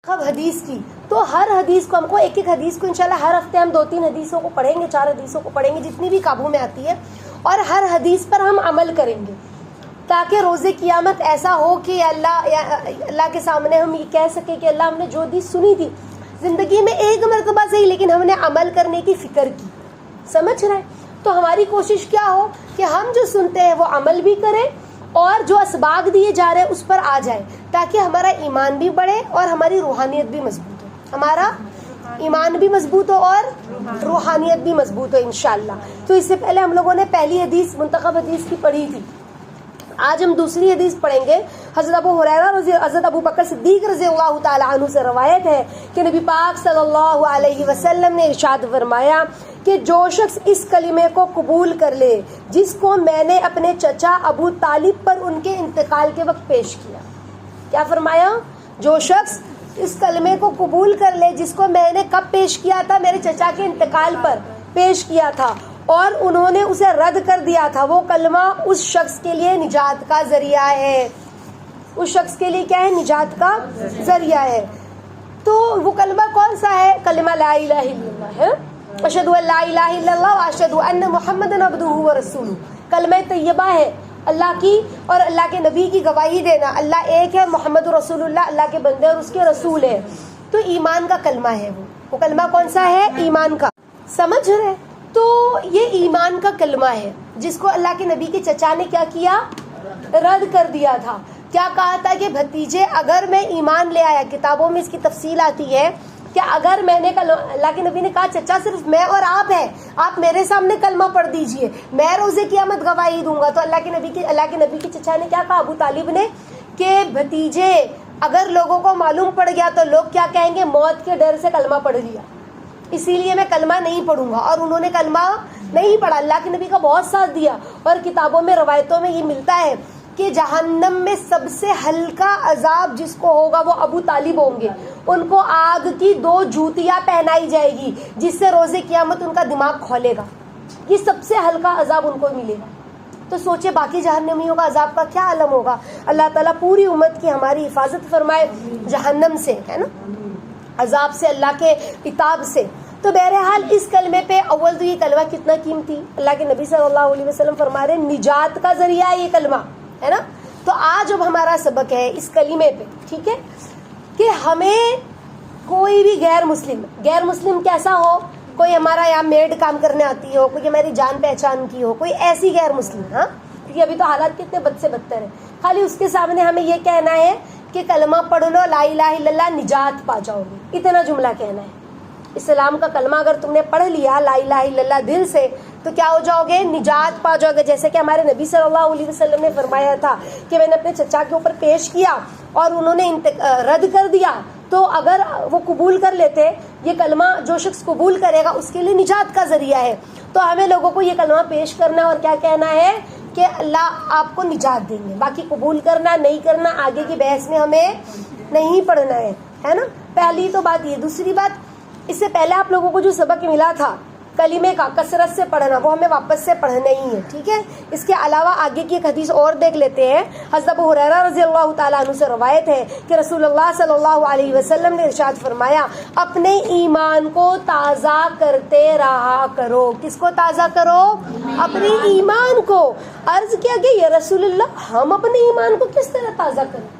اب حدیث کی تو ہر حدیث کو ہم کو ایک ایک حدیث کو انشاءاللہ ہر ہفتے ہم 2-3 حدیثوں کو پڑھیں گے، 4 حدیثوں کو پڑھیں گے، جتنی بھی قابو میں آتی ہے، اور ہر حدیث پر ہم عمل کریں گے تاکہ روز قیامت ایسا ہو کہ اللہ کے سامنے ہم یہ کہہ سکیں کہ اللہ ہم نے جو حدیث سنی تھی زندگی میں ایک مرتبہ صحیح لیکن ہم نے عمل کرنے کی فکر کی، سمجھ رہے؟ تو ہماری کوشش کیا ہو کہ ہم جو سنتے ہیں وہ عمل بھی کریں اور جو اسباق دیے جا رہے ہیں اس پر آ جائے تاکہ ہمارا ایمان بھی بڑھے اور ہماری روحانیت بھی مضبوط ہو، ہمارا ایمان بھی مضبوط ہو اور روحانیت بھی مضبوط ہو انشاءاللہ۔ تو اس سے پہلے ہم لوگوں نے پہلی حدیث منتخب حدیث کی پڑھی تھی، آج ہم دوسری حدیث پڑھیں گے۔ حضرت ابو بکر صدیق رضی اللہ تعالی عنہ سے روایت ہے کہ نبی پاک صلی اللہ علیہ وسلم نے ارشاد فرمایا کہ جو شخص اس کلمے کو قبول کر لے جس کو میں نے اپنے چچا ابو طالب پر ان کے انتقال کے وقت پیش کیا، کیا فرمایا؟ جو شخص اس کلمے کو قبول کر لے جس کو میں نے کب پیش کیا تھا؟ میرے چچا کے انتقال پر پیش کیا تھا اور انہوں نے اسے رد کر دیا تھا، وہ کلمہ اس شخص کے لیے نجات کا ذریعہ ہے، اس شخص کے لیے کیا ہے؟ نجات کا ذریعہ ہے۔ تو وہ کلمہ کون سا ہے؟ کلمہ لا الہ الا اللہ ہے، اشہد ان لا الہ الا اللہ واشہد ان محمدًا عبدہ ورسولہ، کلمہ طیبہ ہے اللہ کی اور اللہ کے نبی کی گواہی دینا اللہ ایک ہے، محمد رسول اللہ کے بندے اور اس کے رسول ہے۔ تو ایمان کا کلمہ ہے، وہ کلمہ کون سا ہے؟ ایمان کا، سمجھ رہے؟ تو یہ ایمان کا کلمہ ہے جس کو اللہ کے نبی کے چچا نے کیا کیا؟ رد کر دیا تھا۔ کیا کہا تھا کہ بھتیجے اگر میں ایمان لے آیا، کتابوں میں اس کی تفصیل آتی ہے کہ اگر میں نے اللہ کے نبی نے کہا چچا صرف میں اور آپ ہیں، آپ میرے سامنے کلمہ پڑھ دیجئے، میں روز قیامت گواہی دوں گا۔ تو اللہ کے نبی کے چچا نے کیا کہا ابو طالب نے کہ بھتیجے اگر لوگوں کو معلوم پڑ گیا تو لوگ کیا کہیں گے؟ موت کے ڈر سے کلمہ پڑھ لیا، اسی لیے میں کلمہ نہیں پڑھوں گا، اور انہوں نے کلمہ نہیں پڑھا، اللہ کے نبی کا بہت ساتھ دیا۔ اور کتابوں میں روایتوں میں یہ ملتا ہے کہ جہنم میں سب سے ہلکا عذاب جس کو ہوگا وہ ابو طالب ہوں گے، ان کو آگ کی 2 جوتیاں پہنائی جائے گی جس سے روز قیامت ان کا دماغ کھولے گا، یہ سب سے ہلکا عذاب ان کو ملے گا۔ تو سوچے باقی جہنمیوں کا عذاب کا کیا عالم ہوگا۔ اللہ تعالیٰ پوری امت کی ہماری حفاظت فرمائے جہنم سے، ہے نا، عذاب سے، اللہ کے عتاب سے۔ تو بہرحال اس کلمے پہ اول تو یہ کلمہ کتنا قیمتی، اللہ کے نبی صلی اللہ علیہ وسلم فرما رہے نجات کا ذریعہ ہے یہ کلمہ، ہے نا۔ تو آج اب ہمارا سبق ہے اس کلمے پہ، ٹھیک ہے، کہ ہمیں کوئی بھی غیر مسلم کیسا ہو، کوئی ہمارا یہاں میڈ کام کرنے آتی ہو، کوئی ہماری جان پہچان کی ہو، کوئی ایسی غیر مسلم، ہاں، کیونکہ ابھی تو حالات کتنے بد سے بدتر ہیں، خالی اس کے سامنے ہمیں یہ کہنا ہے کہ کلمہ پڑھ لو، لا الہ الا اللہ، نجات پا جاؤ گے، اتنا جملہ کہنا ہے۔ اسلام کا کلمہ اگر تم نے پڑھ لیا لا الہ الا اللہ دل سے تو کیا ہو جاؤ گے؟ نجات پا جاؤ گے۔ جیسے کہ ہمارے نبی صلی اللہ علیہ وسلم نے فرمایا تھا کہ میں نے اپنے چچا کے اوپر پیش کیا اور انہوں نے رد کر دیا، تو اگر وہ قبول کر لیتے یہ کلمہ، جو شخص قبول کرے گا اس کے لیے نجات کا ذریعہ ہے۔ تو ہمیں لوگوں کو یہ کلمہ پیش کرنا اور کیا کہنا ہے کہ اللہ آپ کو نجات دیں گے، باقی قبول کرنا نہیں کرنا آگے کی بحث میں ہمیں نہیں پڑھنا ہے نا۔ پہلی تو بات یہ۔ دوسری بات، اس سے پہلے آپ لوگوں کو جو سبق ملا تھا کلمے کا کثرت سے پڑھنا، وہ ہمیں واپس سے پڑھنا ہی ہے، ٹھیک ہے۔ اس کے علاوہ آگے کی ایک حدیث اور دیکھ لیتے ہیں۔ حضرت ابو ہریرہ رضی اللہ تعالیٰ عنہ سے روایت ہے کہ رسول اللہ صلی اللہ علیہ وسلم نے ارشاد فرمایا اپنے ایمان کو تازہ کرتے رہا کرو۔ کس کو تازہ کرو؟ اپنے ایمان کو۔ عرض کیا کہ یا رسول اللہ ہم اپنے ایمان کو کس طرح تازہ کریں؟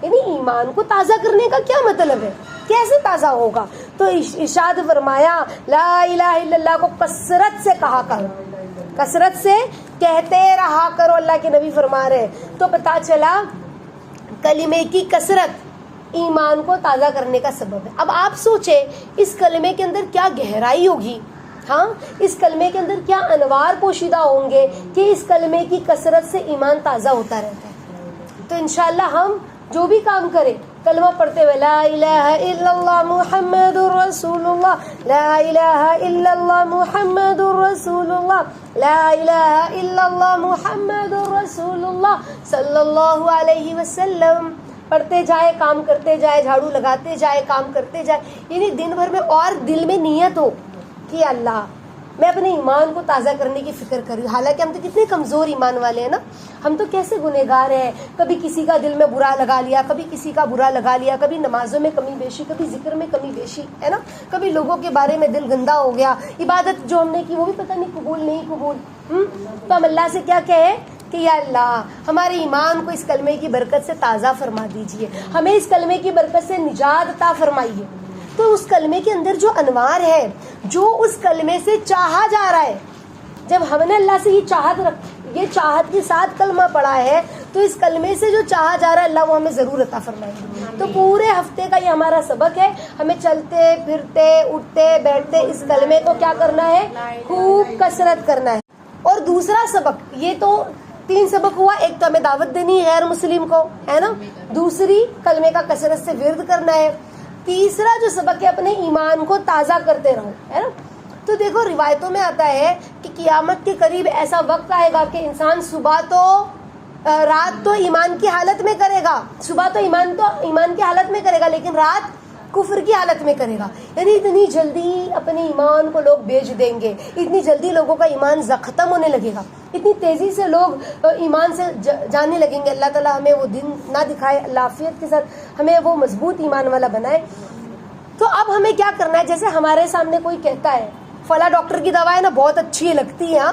یعنی ایمان کو تازہ کرنے کا کیا مطلب ہے، کیسے تازہ ہوگا؟ تو ارشاد فرمایا لا الہ الا اللہ کو کثرت سے کہا کرو، کثرت سے کہتے رہا کرو، اللہ کے نبی فرما رہے ہیں۔ تو پتا چلا کلمے کی کثرت ایمان کو تازہ کرنے کا سبب ہے۔ اب آپ سوچیں اس کلمے کے اندر کیا گہرائی ہوگی، ہاں، اس کلمے کے اندر کیا انوار پوشیدہ ہوں گے کہ اس کلمے کی کثرت سے ایمان تازہ ہوتا رہتا ہے۔ تو انشاءاللہ ہم جو بھی کام کریں کلمہ پڑھتے ہوئے لا الہ الا اللہ محمد رسول اللہ، لا الہ الا اللہ محمد رسول اللہ، لا الہ الا اللہ محمد رسول اللہ صلی اللہ علیہ وسلم، پڑھتے جائے، کام کرتے جائے، جھاڑو لگاتے جائے، کام کرتے جائے، یعنی دن بھر میں، اور دل میں نیت ہو کہ اللہ میں اپنے ایمان کو تازہ کرنے کی فکر کر رہی ہوں. حالانکہ ہم تو کتنے کمزور ایمان والے ہیں نا, ہم تو کیسے گنہگار ہیں. کبھی کسی کا دل میں برا لگا لیا, کبھی کسی کا برا لگا لیا, کبھی نمازوں میں کمی بیشی, کبھی ذکر میں کمی بیشی, ہے نا, کبھی لوگوں کے بارے میں دل گندا ہو گیا, عبادت جو ہم نے کی وہ بھی پتہ نہیں قبول نہیں قبول. تو ہم اللہ سے کیا کہے کہ یا اللہ ہمارے ایمان کو اس کلمے کی برکت سے تازہ فرما دیجئے, ہمیں اس کلمے کی برکت سے نجات عطا فرمائیے. تو اس کلمے کے اندر جو انوار ہے, جو اس کلمے سے چاہا جا رہا ہے, جب ہم نے اللہ سے یہ چاہت کے ساتھ کلمہ پڑھا ہے, تو اس کلمے سے جو چاہا جا رہا ہے اللہ وہ ہمیں ضرور عطا فرمائے گا. تو پورے ہفتے کا یہ ہمارا سبق ہے, ہمیں چلتے پھرتے اٹھتے بیٹھتے اس کلمے کو کیا کرنا ہے, خوب کثرت کرنا ہے. اور دوسرا سبق, یہ تو 3 سبق ہوا, ایک تو ہمیں دعوت دینی ہے غیر مسلم کو, ہے نا, دوسری کلمے کا کثرت سے ورد کرنا ہے, تیسرا جو سبق ہے اپنے ایمان کو تازہ کرتے رہو, ہے نا. تو دیکھو روایتوں میں آتا ہے کہ قیامت کے قریب ایسا وقت آئے گا کہ انسان رات تو ایمان کی حالت میں کرے گا, صبح تو ایمان کی حالت میں کرے گا, لیکن رات کفر کی حالت میں کرے گا. یعنی اتنی جلدی اپنے ایمان کو لوگ بیچ دیں گے, اتنی جلدی لوگوں کا ایمان ختم ہونے لگے گا, اتنی تیزی سے لوگ ایمان سے جانے لگیں گے. اللہ تعالیٰ ہمیں وہ دن نہ دکھائے, اللہ عافیت کے ساتھ ہمیں وہ مضبوط ایمان والا بنائے. تو اب ہمیں کیا کرنا ہے, جیسے ہمارے سامنے کوئی کہتا ہے فلاں ڈاکٹر کی دوا ہے نا بہت اچھی لگتی ہے,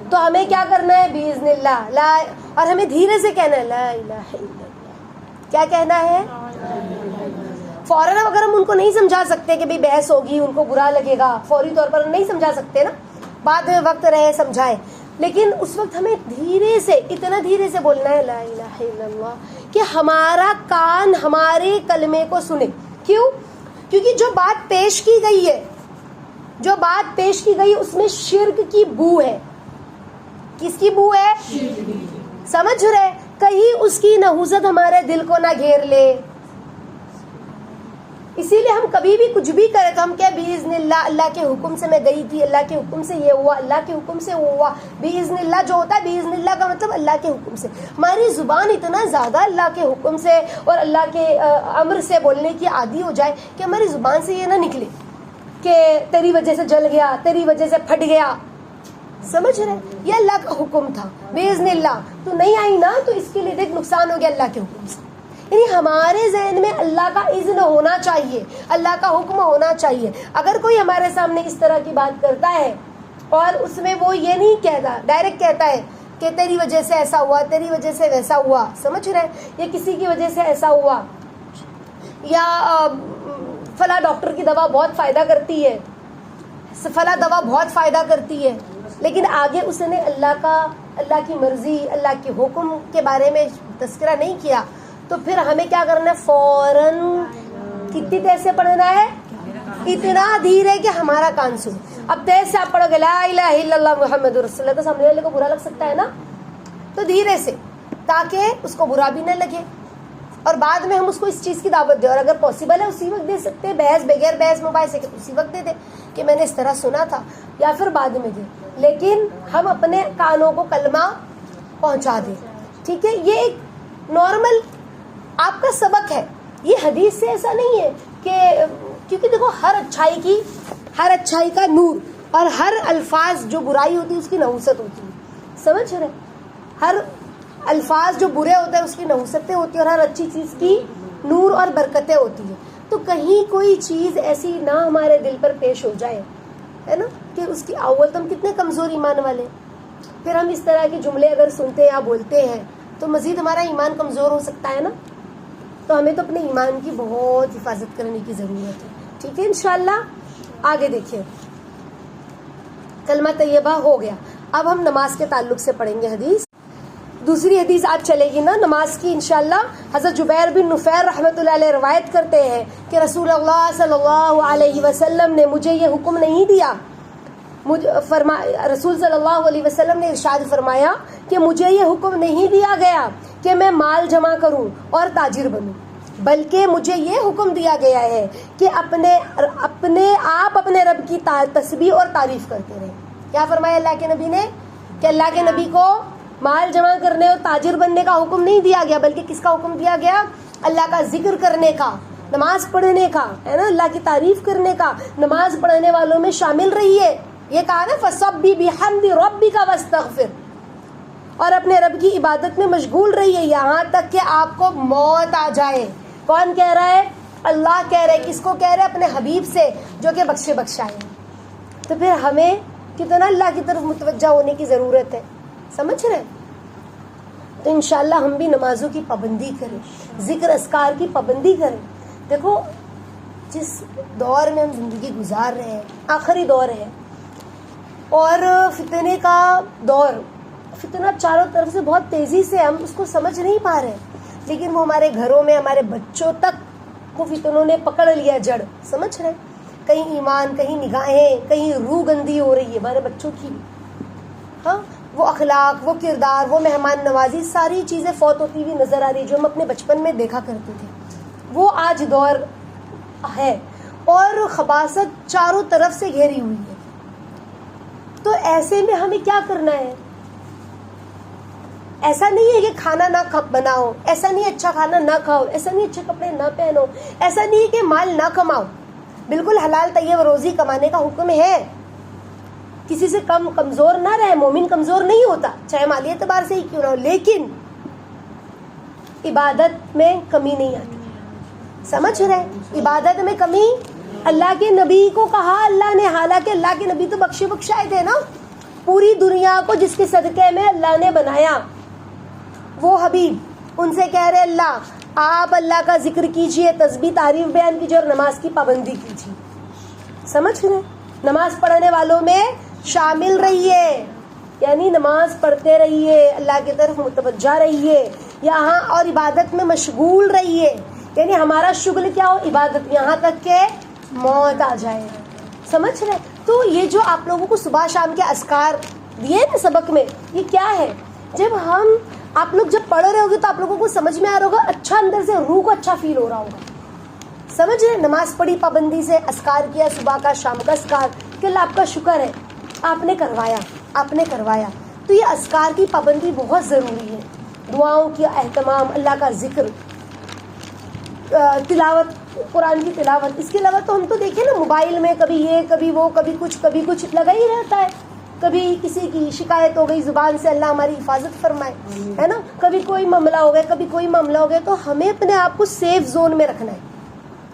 تو ہمیں کیا کرنا ہے, باذن اللہ اور ہمیں دھیرے سے کہنا ہے لا الہ الا اللہ. کیا کہنا ہے؟ فوراً اگر ہم ان کو نہیں سمجھا سکتے کہ بھئی بحث ہوگی, ان کو برا لگے گا, فوری طور پر نہیں سمجھا سکتے نا, بعد میں وقت رہے سمجھائے, لیکن اس وقت ہمیں دھیرے سے, اتنا دھیرے سے بولنا ہے لا الہ الا اللہ کہ ہمارا کان ہمارے کلمے کو سنے. کیوں؟ کیونکہ جو بات پیش کی گئی ہے, اس میں شرک کی بو ہے. کس کی بو ہے؟ سمجھ رہے, کہیں اس کی نحوست ہمارے دل کو نہ گھیر لے. اسی لیے ہم کبھی بھی کچھ بھی کریں تو ہم کیا باذن اللہ, اللہ کے حکم سے میں گئی تھی, اللہ کے حکم سے یہ ہوا, اللہ کے حکم سے وہ ہوا. باذن اللہ جو ہوتا ہے, باذن اللہ کا مطلب اللہ کے حکم سے. ہماری زبان اتنا زیادہ اللہ کے حکم سے اور اللہ کے امر سے بولنے کی عادی ہو جائے کہ ہماری زبان سے یہ نہ نکلے کہ تیری وجہ سے جل گیا, تیری وجہ سے پھٹ گیا. سمجھ رہے, یہ اللہ کا حکم تھا باذن اللہ, تو نہیں آئی نا, تو اس کے لیے دیکھ نقصان ہو گیا اللہ کے حکم سے. یعنی ہمارے ذہن میں اللہ کا اذن ہونا چاہیے, اللہ کا حکم ہونا چاہیے. اگر کوئی ہمارے سامنے اس طرح کی بات کرتا ہے اور اس میں وہ یہ نہیں کہتا, ڈائریکٹ کہتا ہے کہ تیری وجہ سے ایسا ہوا, تیری وجہ سے ویسا ہوا, سمجھ رہے, یا کسی کی وجہ سے ایسا ہوا, یا فلاں ڈاکٹر کی دوا بہت فائدہ کرتی ہے, فلاں دوا بہت فائدہ کرتی ہے, لیکن آگے اس نے اللہ کی مرضی, اللہ کے حکم کے بارے میں تذکرہ نہیں کیا, تو پھر ہمیں کیا کرنا ہے, فوراً کتنی تیز سے پڑھنا ہے, اتنا دھیرے کہ ہمارا کان سن. اب تیز سے آپ پڑھو گے لا الہ الا اللہ محمد رسول اللہ, تو سامنے والے کو برا لگ سکتا ہے نا, تو دھیرے سے تاکہ اس کو برا بھی نہ لگے, اور بعد میں ہم اس کو اس چیز کی دعوت دیں. اور اگر پاسبل ہے اسی وقت دے سکتے ہیں, بغیر بحث مباحثے کے اسی وقت دے دیں کہ میں نے اس طرح سنا تھا, یا پھر بعد میں دیں, لیکن ہم اپنے کانوں کو کلمہ پہنچا دیں. ٹھیک ہے, یہ ایک نارمل آپ کا سبق ہے. یہ حدیث سے ایسا نہیں ہے کہ, کیونکہ دیکھو ہر اچھائی کا نور, اور ہر الفاظ جو برائی ہوتی ہے اس کی نحوست ہوتی ہے, سمجھ رہے, ہر الفاظ جو برے ہوتے ہیں اس کی نحوستیں ہوتی ہیں, اور ہر اچھی چیز کی نور اور برکتیں ہوتی ہیں. تو کہیں کوئی چیز ایسی نہ ہمارے دل پر پیش ہو جائے, ہے نا, کہ اس کی اول تو ہم کتنے کمزور ایمان والے, پھر ہم اس طرح کے جملے اگر سنتے یا بولتے ہیں تو مزید ہمارا ایمان کمزور ہو سکتا ہے نا. تو ہمیں تو اپنے ایمان کی بہت حفاظت کرنے کی ضرورت ہے. ٹھیک ہے, انشاءاللہ آگے دیکھیں. کلمہ طیبہ ہو گیا, اب ہم نماز کے تعلق سے پڑھیں گے حدیث. دوسری حدیث آج چلے گی نا نماز کی انشاءاللہ. حضرت جبیر بن نفیر رحمۃ اللہ علیہ روایت کرتے ہیں کہ رسول اللہ صلی اللہ علیہ وسلم نے مجھے یہ حکم نہیں دیا, رسول صلی اللہ علیہ وسلم نے ارشاد فرمایا کہ مجھے یہ حکم نہیں دیا گیا کہ میں مال جمع کروں اور تاجر بنوں, بلکہ مجھے یہ حکم دیا گیا ہے کہ آپ اپنے رب کی تسبیح اور تعریف کرتے رہیں. کیا فرمایا اللہ کے نبی نے, کہ اللہ کے نبی کو مال جمع کرنے اور تاجر بننے کا حکم نہیں دیا گیا, بلکہ کس کا حکم دیا گیا, اللہ کا ذکر کرنے کا, نماز پڑھنے کا, ہے نا, اللہ کی تعریف کرنے کا. نماز پڑھنے والوں میں شامل رہیے, یہ کہا نا فَسَبِّحْ بِحَمْدِ رَبِّكَ وَاسْتَغْفِرْ، اور اپنے رب کی عبادت میں مشغول رہیے یہاں تک کہ آپ کو موت آ جائے. کون کہہ رہا ہے؟ اللہ کہہ رہے. کس کو کہہ رہے؟ اپنے حبیب سے جو کہ بخشے بخشائے. تو پھر ہمیں کتنا اللہ کی طرف متوجہ ہونے کی ضرورت ہے، سمجھ رہے ہیں؟ تو انشاءاللہ ہم بھی نمازوں کی پابندی کریں، ذکر اذکار کی پابندی کریں. دیکھو جس دور میں ہم زندگی گزار رہے ہیں، آخری دور ہے اور فتنے کا دور، فتنہ چاروں طرف سے بہت تیزی سے، ہم اس کو سمجھ نہیں پا رہے، لیکن وہ ہمارے گھروں میں، ہمارے بچوں تک وہ فتنوں نے پکڑ لیا جڑ، سمجھ رہے؟ کہیں ایمان، کہیں نگاہیں، کہیں روح گندی ہو رہی ہے ہمارے بچوں کی. ہاں، وہ اخلاق، وہ کردار، وہ مہمان نوازی، ساری چیزیں فوت ہوتی ہوئی نظر آ رہی جو ہم اپنے بچپن میں دیکھا کرتے تھے. وہ آج دور ہے اور خباثت چاروں طرف سے گھیری ہوئی ہے. تو ایسے میں ہمیں کیا کرنا ہے؟ ایسا نہیں ہے کہ کھانا نہ بناؤ، ایسا نہیں اچھا کھانا نہ کھاؤ، ایسا نہیں اچھے کپڑے نہ پہنو، ایسا نہیں کہ مال نہ کماؤ. بالکل حلال طیب روزی کمانے کا حکم ہے. کسی سے کمزور نہ رہے. مومن کمزور نہیں ہوتا، چاہے مالی اعتبار سے ہی کیوں نہ ہو، لیکن عبادت میں کمی نہیں آتی. سمجھ رہے؟ عبادت میں کمی. اللہ کے نبی کو کہا اللہ نے، حالانکہ اللہ کے نبی تو بخشے بخشائے تھے نا، پوری دنیا کو جس کے صدقے میں اللہ نے بنایا، وہ حبیب، ان سے کہہ رہے اللہ آپ اللہ کا ذکر کیجئے، تسبیح تعریف بیان کیجئے اور نماز کی پابندی کیجئے. سمجھ رہے؟ نماز پڑھنے والوں میں شامل رہیے، یعنی نماز پڑھتے رہیے، اللہ کی طرف متوجہ رہیے یہاں، اور عبادت میں مشغول رہیے. یعنی ہمارا شغل کیا ہو؟ عبادت، یہاں تک کہ موت آ جائے. سمجھ رہے؟ تو یہ جو آپ لوگوں کو صبح شام کے اذکار دیے نا سبق میں، یہ کیا ہے؟ جب آپ لوگ جب پڑھ رہے ہوگے تو آپ لوگوں کو سمجھ میں آ رہا ہوگا، اچھا اندر سے روح کو اچھا فیل ہو رہا ہوگا. سمجھ رہے؟ نماز پڑھی پابندی سے، اذکار کیا صبح کا شام کا اذکار، کہ اللہ آپ کا شکر ہے آپ نے کروایا. تو یہ اذکار کی پابندی بہت ضروری ہے. دعاؤں کی اہتمام، اللہ کا ذکر، تلاوت، قرآن کی تلاوت. اس کے علاوہ تو ہم تو دیکھیں نا موبائل میں کبھی یہ کبھی وہ کبھی کچھ لگا ہی رہتا ہے. کبھی کسی کی شکایت ہو گئی زبان سے، اللہ ہماری حفاظت فرمائے، ہے نا. کبھی کوئی معاملہ ہو گیا، تو ہمیں اپنے آپ کو سیف زون میں رکھنا ہے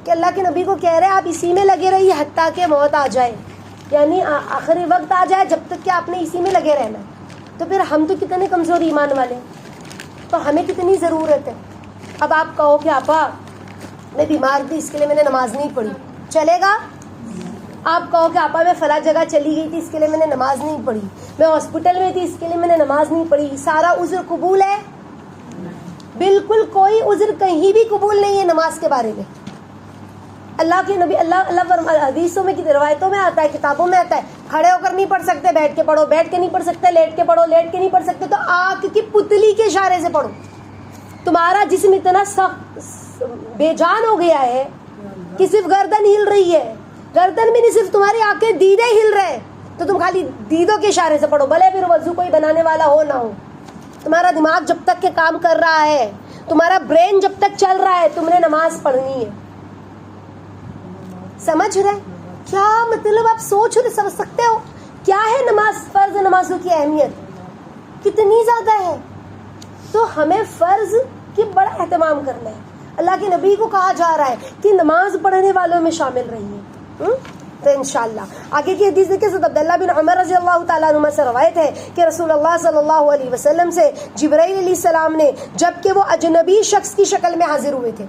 کہ اللہ کے نبی کو کہہ رہے ہیں آپ اسی میں لگے رہیے حتیٰ کہ موت آ جائے، یعنی آخری وقت آ جائے، جب تک کہ آپ نے اسی میں لگے رہنا ہے. تو پھر ہم تو کتنے کمزور ایمان والے ہیں، تو ہمیں کتنی ضرورت ہے. اب آپ کہو کہ آپا میں بیمار تھی اس کے لیے میں نے نماز نہیں پڑھی، چلے گا؟ آپ کہو کہ آپا میں فلاں جگہ چلی گئی تھی اس کے لیے میں نے نماز نہیں پڑھی، میں ہاسپٹل میں تھی اس کے لیے میں نے نماز نہیں پڑھی، سارا عذر قبول ہے؟ بالکل کوئی عذر کہیں بھی قبول نہیں ہے نماز کے بارے میں. اللہ کے نبی اللہ حدیثوں میں، روایتوں میں آتا ہے، کتابوں میں آتا ہے، کھڑے ہو کر نہیں پڑھ سکتے بیٹھ کے پڑھو، بیٹھ کے نہیں پڑھ سکتے لیٹ کے پڑھو، لیٹ کے نہیں پڑھ سکتے تو آنکھ کی پتلی کے اشارے سے پڑھو. تمہارا جسم اتنا سخت بے جان ہو گیا ہے کہ صرف گردن ہل رہی ہے، گردن میں نہیں، صرف تمہاری آنکھیں دیدے ہل رہے، تو تم خالی دیدوں کے اشارے سے پڑھو، بھلے پھر وضو کوئی بنانے والا ہو نہ ہو. تمہارا دماغ جب تک کہ کام کر رہا ہے، تمہارا برین جب تک چل رہا ہے، تم نے نماز پڑھنی ہے. سمجھ رہے کیا مطلب؟ آپ سمجھ سکتے ہو کیا ہے نماز، فرض نمازوں کی اہمیت کتنی زیادہ ہے. تو ہمیں فرض کی بڑا اہتمام کرنا ہے. اللہ کے نبی کو کہا جا رہا ہے کہ نماز پڑھنے والوں میں شامل رہیے. تو انشاءاللہ آگے کی حدیث دیکھیں. حضرت عبداللہ بن عمر رضی اللہ تعالیٰ عنہ سے روایت ہے کہ رسول اللہ صلی اللہ علیہ وسلم سے جبرائیل علیہ السلام نے، جبکہ وہ اجنبی شخص کی شکل میں حاضر ہوئے تھے.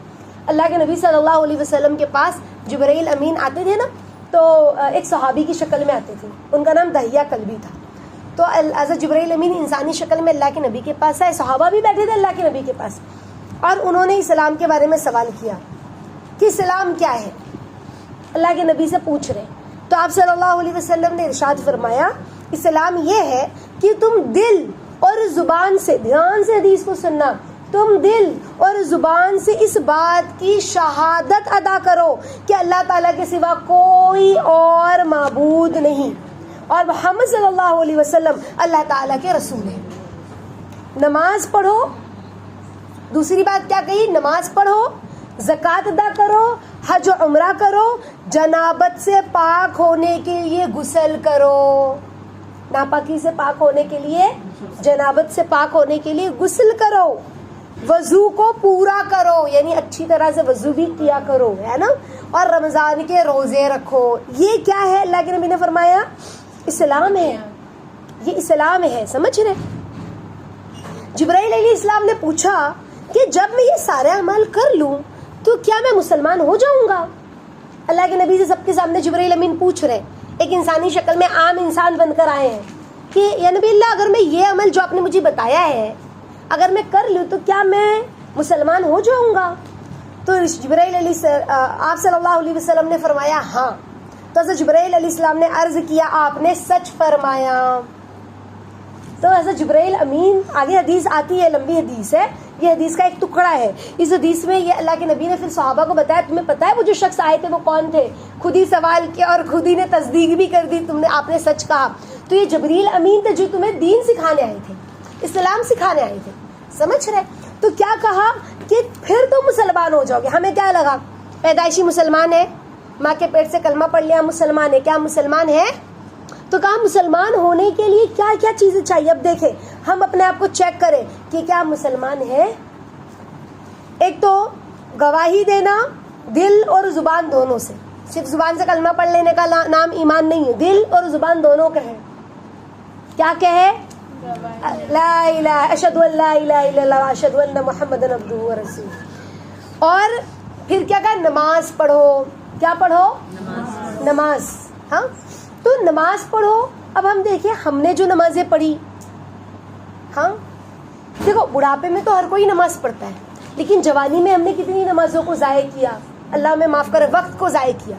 اللہ کے نبی صلی اللہ علیہ وسلم کے پاس جبرائیل امین آتے تھے نا، تو ایک صحابی کی شکل میں آتے تھے، ان کا نام دہیہ کلبی تھا. تو حضرت جبرائیل امین انسانی شکل میں اللہ کے نبی کے پاس آئے. صحابہ بھی بیٹھے تھے اللہ کے نبی کے پاس، اور انہوں نے اسلام کے بارے میں سوال کیا کہ اسلام کیا ہے، اللہ کے نبی سے پوچھ رہے. تو آپ صلی اللہ علیہ وسلم نے ارشاد فرمایا اسلام یہ ہے کہ تم دل اور زبان سے، دھیان سے حدیث کو سننا، تم دل اور زبان سے اس بات کی شہادت ادا کرو کہ اللہ تعالیٰ کے سوا کوئی اور معبود نہیں، اور محمد صلی اللہ علیہ وسلم اللہ تعالیٰ کے رسول ہیں. نماز پڑھو. دوسری بات کیا کہی؟ نماز پڑھو، زکوٰۃ ادا کرو، حج و عمرہ کرو, جنابت سے پاک ہونے کے لیے غسل کرو. ناپاکی سے پاک ہونے کے لیے, جنابت سے پاک ہونے کے لیے غسل کرو. وضو کو پورا کرو, یعنی اچھی طرح سے وضو بھی کیا کرو, ہے نا. اور رمضان کے روزے رکھو. یہ کیا ہے؟ اللہ کے نبی نے فرمایا اسلام ہے, یہ اسلام ہے. سمجھ رہے؟ جبرائیل علیہ السلام نے پوچھا کہ جب میں یہ سارے اعمال کر لوں تو کیا میں مسلمان ہو جاؤں گا؟ اللہ کے نبی سے سب کے سامنے جبرائیل امین پوچھ رہے, ایک انسانی شکل میں عام انسان بن کر آئے ہیں کہ یا نبی اللہ, اگر میں یہ عمل جو آپ نے مجھے بتایا ہے اگر میں کر لوں تو کیا میں مسلمان ہو جاؤں گا؟ تو جبرائیل آپ صلی اللہ علیہ وسلم نے فرمایا ہاں. تو حضرت جبرائیل علیہ السلام نے عرض کیا آپ نے سچ فرمایا. تو حضرت جبرائیل امین, آگے حدیث آتی ہے, لمبی حدیث ہے, یہ حدیث کا ایک ٹکڑا ہے. اس حدیث میں یہ اللہ کے نبی نے پھر صحابہ کو بتایا تمہیں پتا ہے وہ جو شخص آئے تھے وہ کون تھے؟ خود ہی سوال کیا اور خود ہی نے تصدیق بھی کر دی, آپ نے سچ کہا. تو یہ جبریل امین تھے جو تمہیں دین سکھانے آئے تھے, اسلام سکھانے آئے تھے. سمجھ رہے؟ تو کیا کہا کہ پھر تو مسلمان ہو جاؤ گے. ہمیں کیا لگا پیدائشی مسلمان ہے, ماں کے پیٹ سے کلمہ پڑھ لیا مسلمان ہے, کیا مسلمان ہے؟ تو کہا مسلمان ہونے کے لیے کیا کیا چیزیں چاہیے. اب دیکھیں ہم اپنے آپ کو چیک کریں کہ کیا مسلمان ہے. ایک تو گواہی دینا دل اور زبان دونوں سے, صرف زبان سے کلمہ پڑھ لینے کا نام ایمان نہیں ہے, دل اور زبان دونوں کا ہے. کیا کہے؟ لا الہ اشہد ان لا الہ الا اللہ اشہد ان محمد عبدہ ورسولہ. اور پھر کیا کہا؟ نماز پڑھو. کیا پڑھو؟ نماز. ہاں تو نماز پڑھو. اب ہم دیکھیں ہم نے جو نمازیں پڑھی, ہاں دیکھو بڑھاپے میں تو ہر کوئی نماز پڑھتا ہے, لیکن جوانی میں ہم نے کتنی نمازوں کو ضائع کیا, اللہ میں معاف کرے, وقت کو ضائع کیا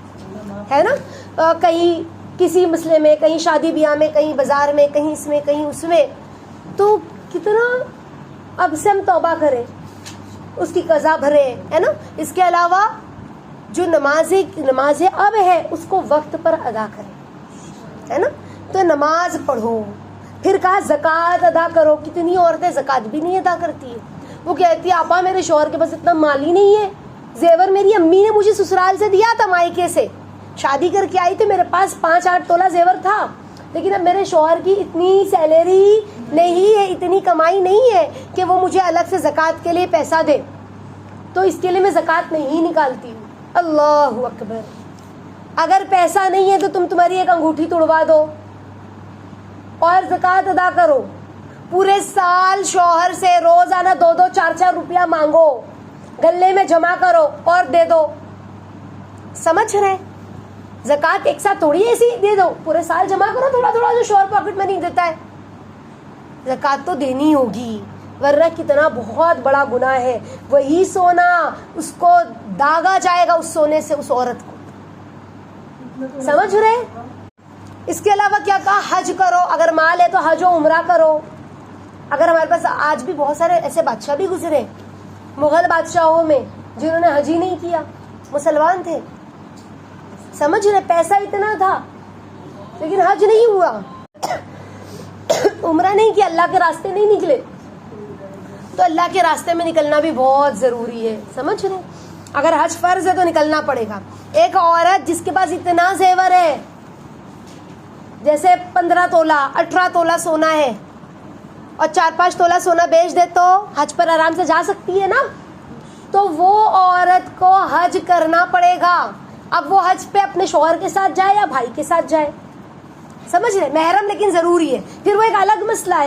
ہے نا. کہیں کسی مسئلے میں, کہیں شادی بیاہ میں, کہیں بازار میں, کہیں اس میں کہیں اس میں. تو کتنا اب سے ہم توبہ کریں, اس کی قضا بھرے, ہے نا. اس کے علاوہ جو نمازیں اب ہے اس کو وقت پر ادا کریں, ہے نا. تو نماز پڑھو. پھر کہا زکوٰۃ ادا کرو. کتنی عورتیں زکوٰۃ بھی نہیں ادا کرتی ہے. وہ کہتی ہے آپا میرے شوہر کے پاس اتنا مال ہی نہیں ہے, زیور میری امی نے مجھے سسرال سے دیا تھا, مائکے سے شادی کر کے آئی تھی, میرے پاس 5-8 تولہ زیور تھا, لیکن اب میرے شوہر کی اتنی سیلری نہیں ہے, اتنی کمائی نہیں ہے کہ وہ مجھے الگ سے زکوٰۃ کے لیے پیسہ دے, تو اس کے لیے میں زکوٰۃ نہیں نکالتی ہوں. اللہ اکبر. اگر پیسہ نہیں ہے تو تمہاری ایک انگوٹھی توڑوا دو اور زکوٰۃ ادا کرو. پورے سال شوہر سے روزانہ 2-4 روپیہ مانگو, گلے میں جمع کرو اور دے دو. سمجھ رہے؟ زکوٰۃ ایک ساتھ تھوڑی ایسی دے دو, پورے سال جمع کرو تھوڑا تھوڑا, جو شوہر پاکٹ میں نہیں دیتا ہے. زکوٰۃ تو دینی ہوگی, ورنہ کتنا بہت بڑا گناہ ہے. وہی سونا اس کو داغا جائے گا, اس سونے سے اس عورت کو. سمجھ رہے؟ اس کے علاوہ کیا کہا؟ حج کرو. اگر مال ہے تو حج و عمرہ کرو. اگر ہمارے پاس آج بھی بہت سارے ایسے بادشاہ بھی گزرے مغل بادشاہوں میں جنہوں نے حج ہی نہیں کیا, مسلمان تھے. سمجھ رہے؟ پیسہ اتنا تھا لیکن حج نہیں ہوا, عمرہ نہیں کیا, اللہ کے راستے نہیں نکلے. تو اللہ کے راستے میں نکلنا بھی بہت ضروری ہے. سمجھ رہے؟ اگر حج فرض ہے تو نکلنا پڑے گا. ایک عورت جس کے پاس اتنا زیور ہے, جیسے 15 تولہ 18 تولہ سونا ہے اور 4-5 تولہ سونا بیچ دے تو حج پر آرام سے جا سکتی ہے نا, تو وہ عورت کو حج کرنا پڑے گا. اب وہ حج پہ اپنے شوہر کے ساتھ جائے یا بھائی کے ساتھ جائے. سمجھ رہے؟ محرم لیکن ضروری ہے. پھر وہ ایک الگ مسئلہ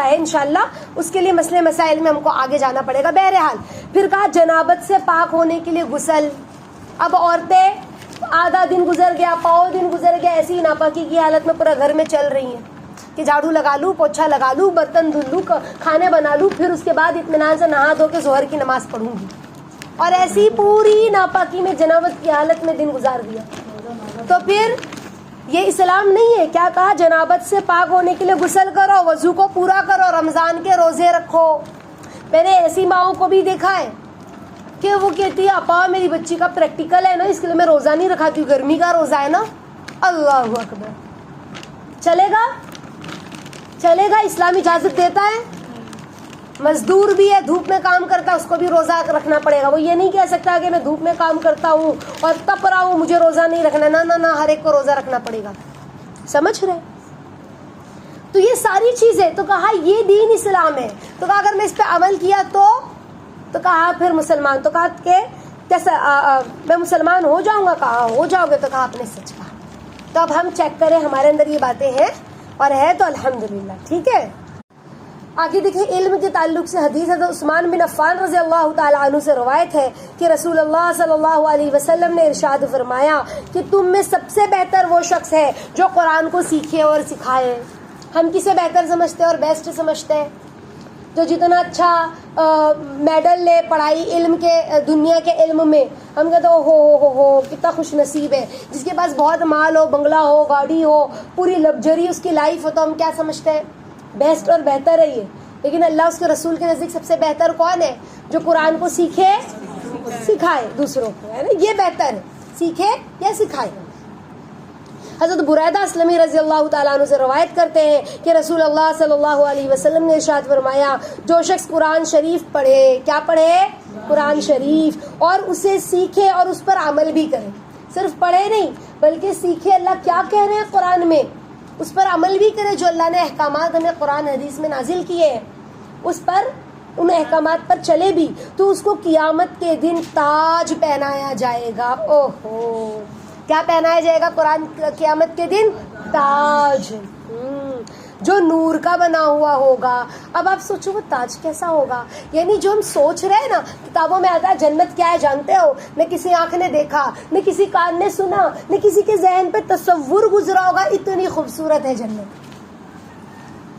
ہے, انشاءاللہ اس کے لیے مسئلے مسائل میں ہم کو آگے جانا پڑے گا. بہرحال پھر کہا جنابت سے پاک ہونے کے لیے غسل. اب عورتیں آدھا دن گزر گیا, پاؤ دن گزر گیا, ایسی ناپاکی کی حالت میں پورا گھر میں چل رہی ہیں کہ جھاڑو لگا لوں, پوچھا لگا لوں, برتن دھل لوں, کھانے بنا لوں, پھر اس کے بعد اطمینان سے نہا دھو کے ظہر کی نماز پڑھوں گی, اور ایسی پوری ناپاکی میں جنابت کی حالت میں دن گزار دیا. تو پھر یہ اسلام نہیں ہے. کیا کہا؟ جنابت سے پاک ہونے کے لیے غسل کرو, وضو کو پورا کرو, رمضان کے روزے رکھو. میں نے ایسی ماؤں کو بھی دیکھا ہے کہ وہ کہتی ہے اپا میری بچی کا پریکٹیکل ہے نا, اس کے لیے میں روزہ نہیں رکھاتی ہوں, گرمی کا روزہ ہے نا. اللہ اکبر. چلے گا؟ اسلام اجازت دیتا ہے؟ مزدور بھی ہے, دھوپ میں کام کرتا ہے, اس کو بھی روزہ رکھنا پڑے گا. وہ یہ نہیں کہہ سکتا کہ میں دھوپ میں کام کرتا ہوں اور تپ رہا ہوں, مجھے روزہ نہیں رکھنا. نہ, ہر ایک کو روزہ رکھنا پڑے گا. سمجھ رہے؟ تو یہ ساری چیزیں تو کہا یہ دین اسلام ہے. تو کہا اگر میں اس پہ عمل کیا تو کہا پھر مسلمان. تو کہا کہ کیسا میں مسلمان ہو جاؤں گا؟ کہا ہو جاؤ گے. تو کہا آپ نے سچ کہا. تو اب ہم چیک کریں ہمارے اندر یہ باتیں ہیں, اور ہے تو الحمدللہ. ٹھیک ہے, آگے دیکھیں علم کے تعلق سے حدیث حضرت عثمان بن عفان رضی اللہ تعالی عنہ سے روایت ہے کہ رسول اللہ صلی اللہ علیہ وسلم نے ارشاد فرمایا کہ تم میں سب سے بہتر وہ شخص ہے جو قرآن کو سیکھے اور سکھائے. ہم کسے بہتر سمجھتے ہیں اور بیسٹ سمجھتے ہیں؟ جو جتنا اچھا میڈل لے پڑھائی علم کے, دنیا کے علم میں, ہم کہتے ہو کتنا خوش نصیب ہے. جس کے پاس بہت مال ہو, بنگلہ ہو, گاڑی ہو, پوری لگژری اس کی لائف ہو, تو ہم کیا سمجھتے ہیں؟ بیسٹ اور بہتر ہے یہ. لیکن اللہ اس کے رسول کے نزدیک سب سے بہتر کون ہے؟ جو قرآن کو سیکھے سکھائے دوسروں کو, ہے نا, یہ بہتر ہے, سیکھے یا سکھائے. حضرت بریدہ اسلمی رضی اللہ تعالیٰ عنہ سے روایت کرتے ہیں کہ رسول اللہ صلی اللہ علیہ وسلم نے ارشاد فرمایا جو شخص قرآن شریف پڑھے, کیا پڑھے؟ قرآن شریف, اور اسے سیکھے اور اس پر عمل بھی کرے. صرف پڑھے نہیں بلکہ سیکھے اللہ کیا کہہ رہے ہیں قرآن میں, اس پر عمل بھی کرے. جو اللہ نے احکامات ہمیں قرآن حدیث میں نازل کیے ہیں اس پر, ان احکامات پر چلے بھی, تو اس کو قیامت کے دن تاج پہنایا جائے گا. اوہو, کیا پہنایا جائے گا قرآن قیامت کے دن؟ تاج, جو نور کا بنا ہوا ہوگا. اب آپ سوچو وہ تاج کیسا ہوگا. یعنی جو ہم سوچ رہے ہیں نا, کتابوں میں آتا ہے جنت کیا ہے جانتے ہو, نہ کسی آنکھ نے دیکھا, نہ کسی کان نے سنا, نہ کسی کے ذہن پہ تصور گزرا ہوگا, اتنی خوبصورت ہے جنت.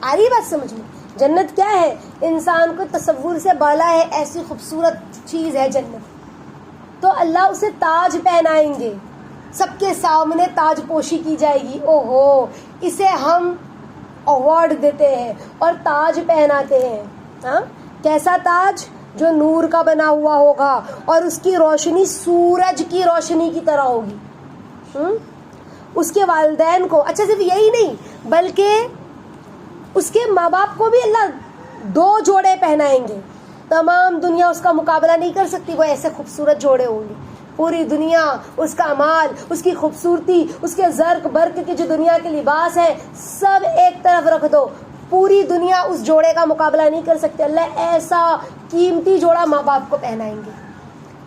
آ رہی بات سمجھ میں؟ جنت کیا ہے؟ انسان کو تصور سے بالا ہے, ایسی خوبصورت چیز ہے جنت. تو اللہ اسے تاج پہنائیں گے, سب کے سامنے تاج پوشی کی جائے گی. اوہو, اسے ہم ایوارڈ دیتے ہیں اور تاج پہناتے ہیں. ہاں, کیسا تاج؟ جو نور کا بنا ہوا ہوگا اور اس کی روشنی سورج کی روشنی کی طرح ہوگی. اس کے والدین کو, اچھا صرف یہی نہیں بلکہ اس کے ماں باپ کو بھی اللہ 2 جوڑے پہنائیں گے. تمام دنیا اس کا مقابلہ نہیں کر سکتی, وہ ایسے خوبصورت جوڑے ہوں گے. پوری دنیا, اس کا مال, اس کی خوبصورتی, اس کے زرق برق کے جو دنیا کے لباس ہیں, سب ایک طرف رکھ دو, پوری دنیا اس جوڑے کا مقابلہ نہیں کر سکتے. اللہ ایسا قیمتی جوڑا ماں باپ کو پہنائیں گے.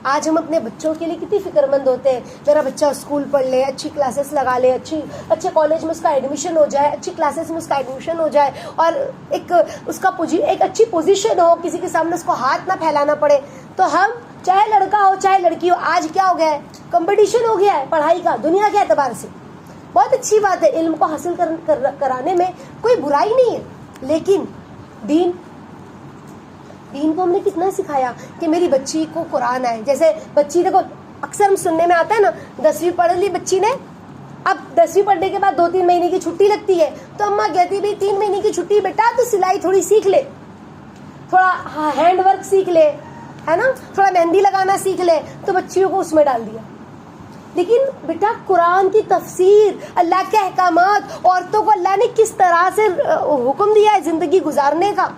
آج ہم اپنے بچوں کے لیے کتنی فکر مند ہوتے ہیں, میرا بچہ اسکول پڑھ لے, اچھی کلاسز لگا لے, اچھے کالج میں اس کا ایڈمیشن ہو جائے, اچھی کلاسز میں اس کا ایڈمیشن ہو جائے, اور ایک اچھی پوزیشن ہو, کسی کے سامنے اس کو ہاتھ نہ پھیلانا پڑے. تو ہم, چاہے لڑکا ہو چاہے لڑکی ہو, آج کیا ہو گیا ہے؟ کمپٹیشن ہو گیا ہے پڑھائی کا دنیا کے اعتبار سے. بہت اچھی بات ہے, علم کو حاصل کرانے میں کوئی برائی نہیں ہے, لیکن دین کو ہم نے کتنا سکھایا کہ میری بچی کو قرآن آئے. جیسے بچی, دیکھو اکثر ہم سننے میں آتا ہے نا, 10ویں پڑھ لی بچی نے, اب 10ویں پڑھنے کے بعد 2-3 مہینے کی چھٹی لگتی ہے, تو اماں کہتی بھائی 3 مہینے کی چھٹی, بیٹا تو سلائی تھوڑی سیکھ لے, تھوڑا ہینڈ ورک سیکھ لے, ہے نا, تھوڑا مہندی لگانا سیکھ لے. تو بچیوں کو اس میں ڈال دیا. لیکن بیٹا قرآن کی تفسیر, اللہ کے احکامات, عورتوں کو اللہ نے کس طرح سے حکم دیا ہے زندگی گزارنے کا,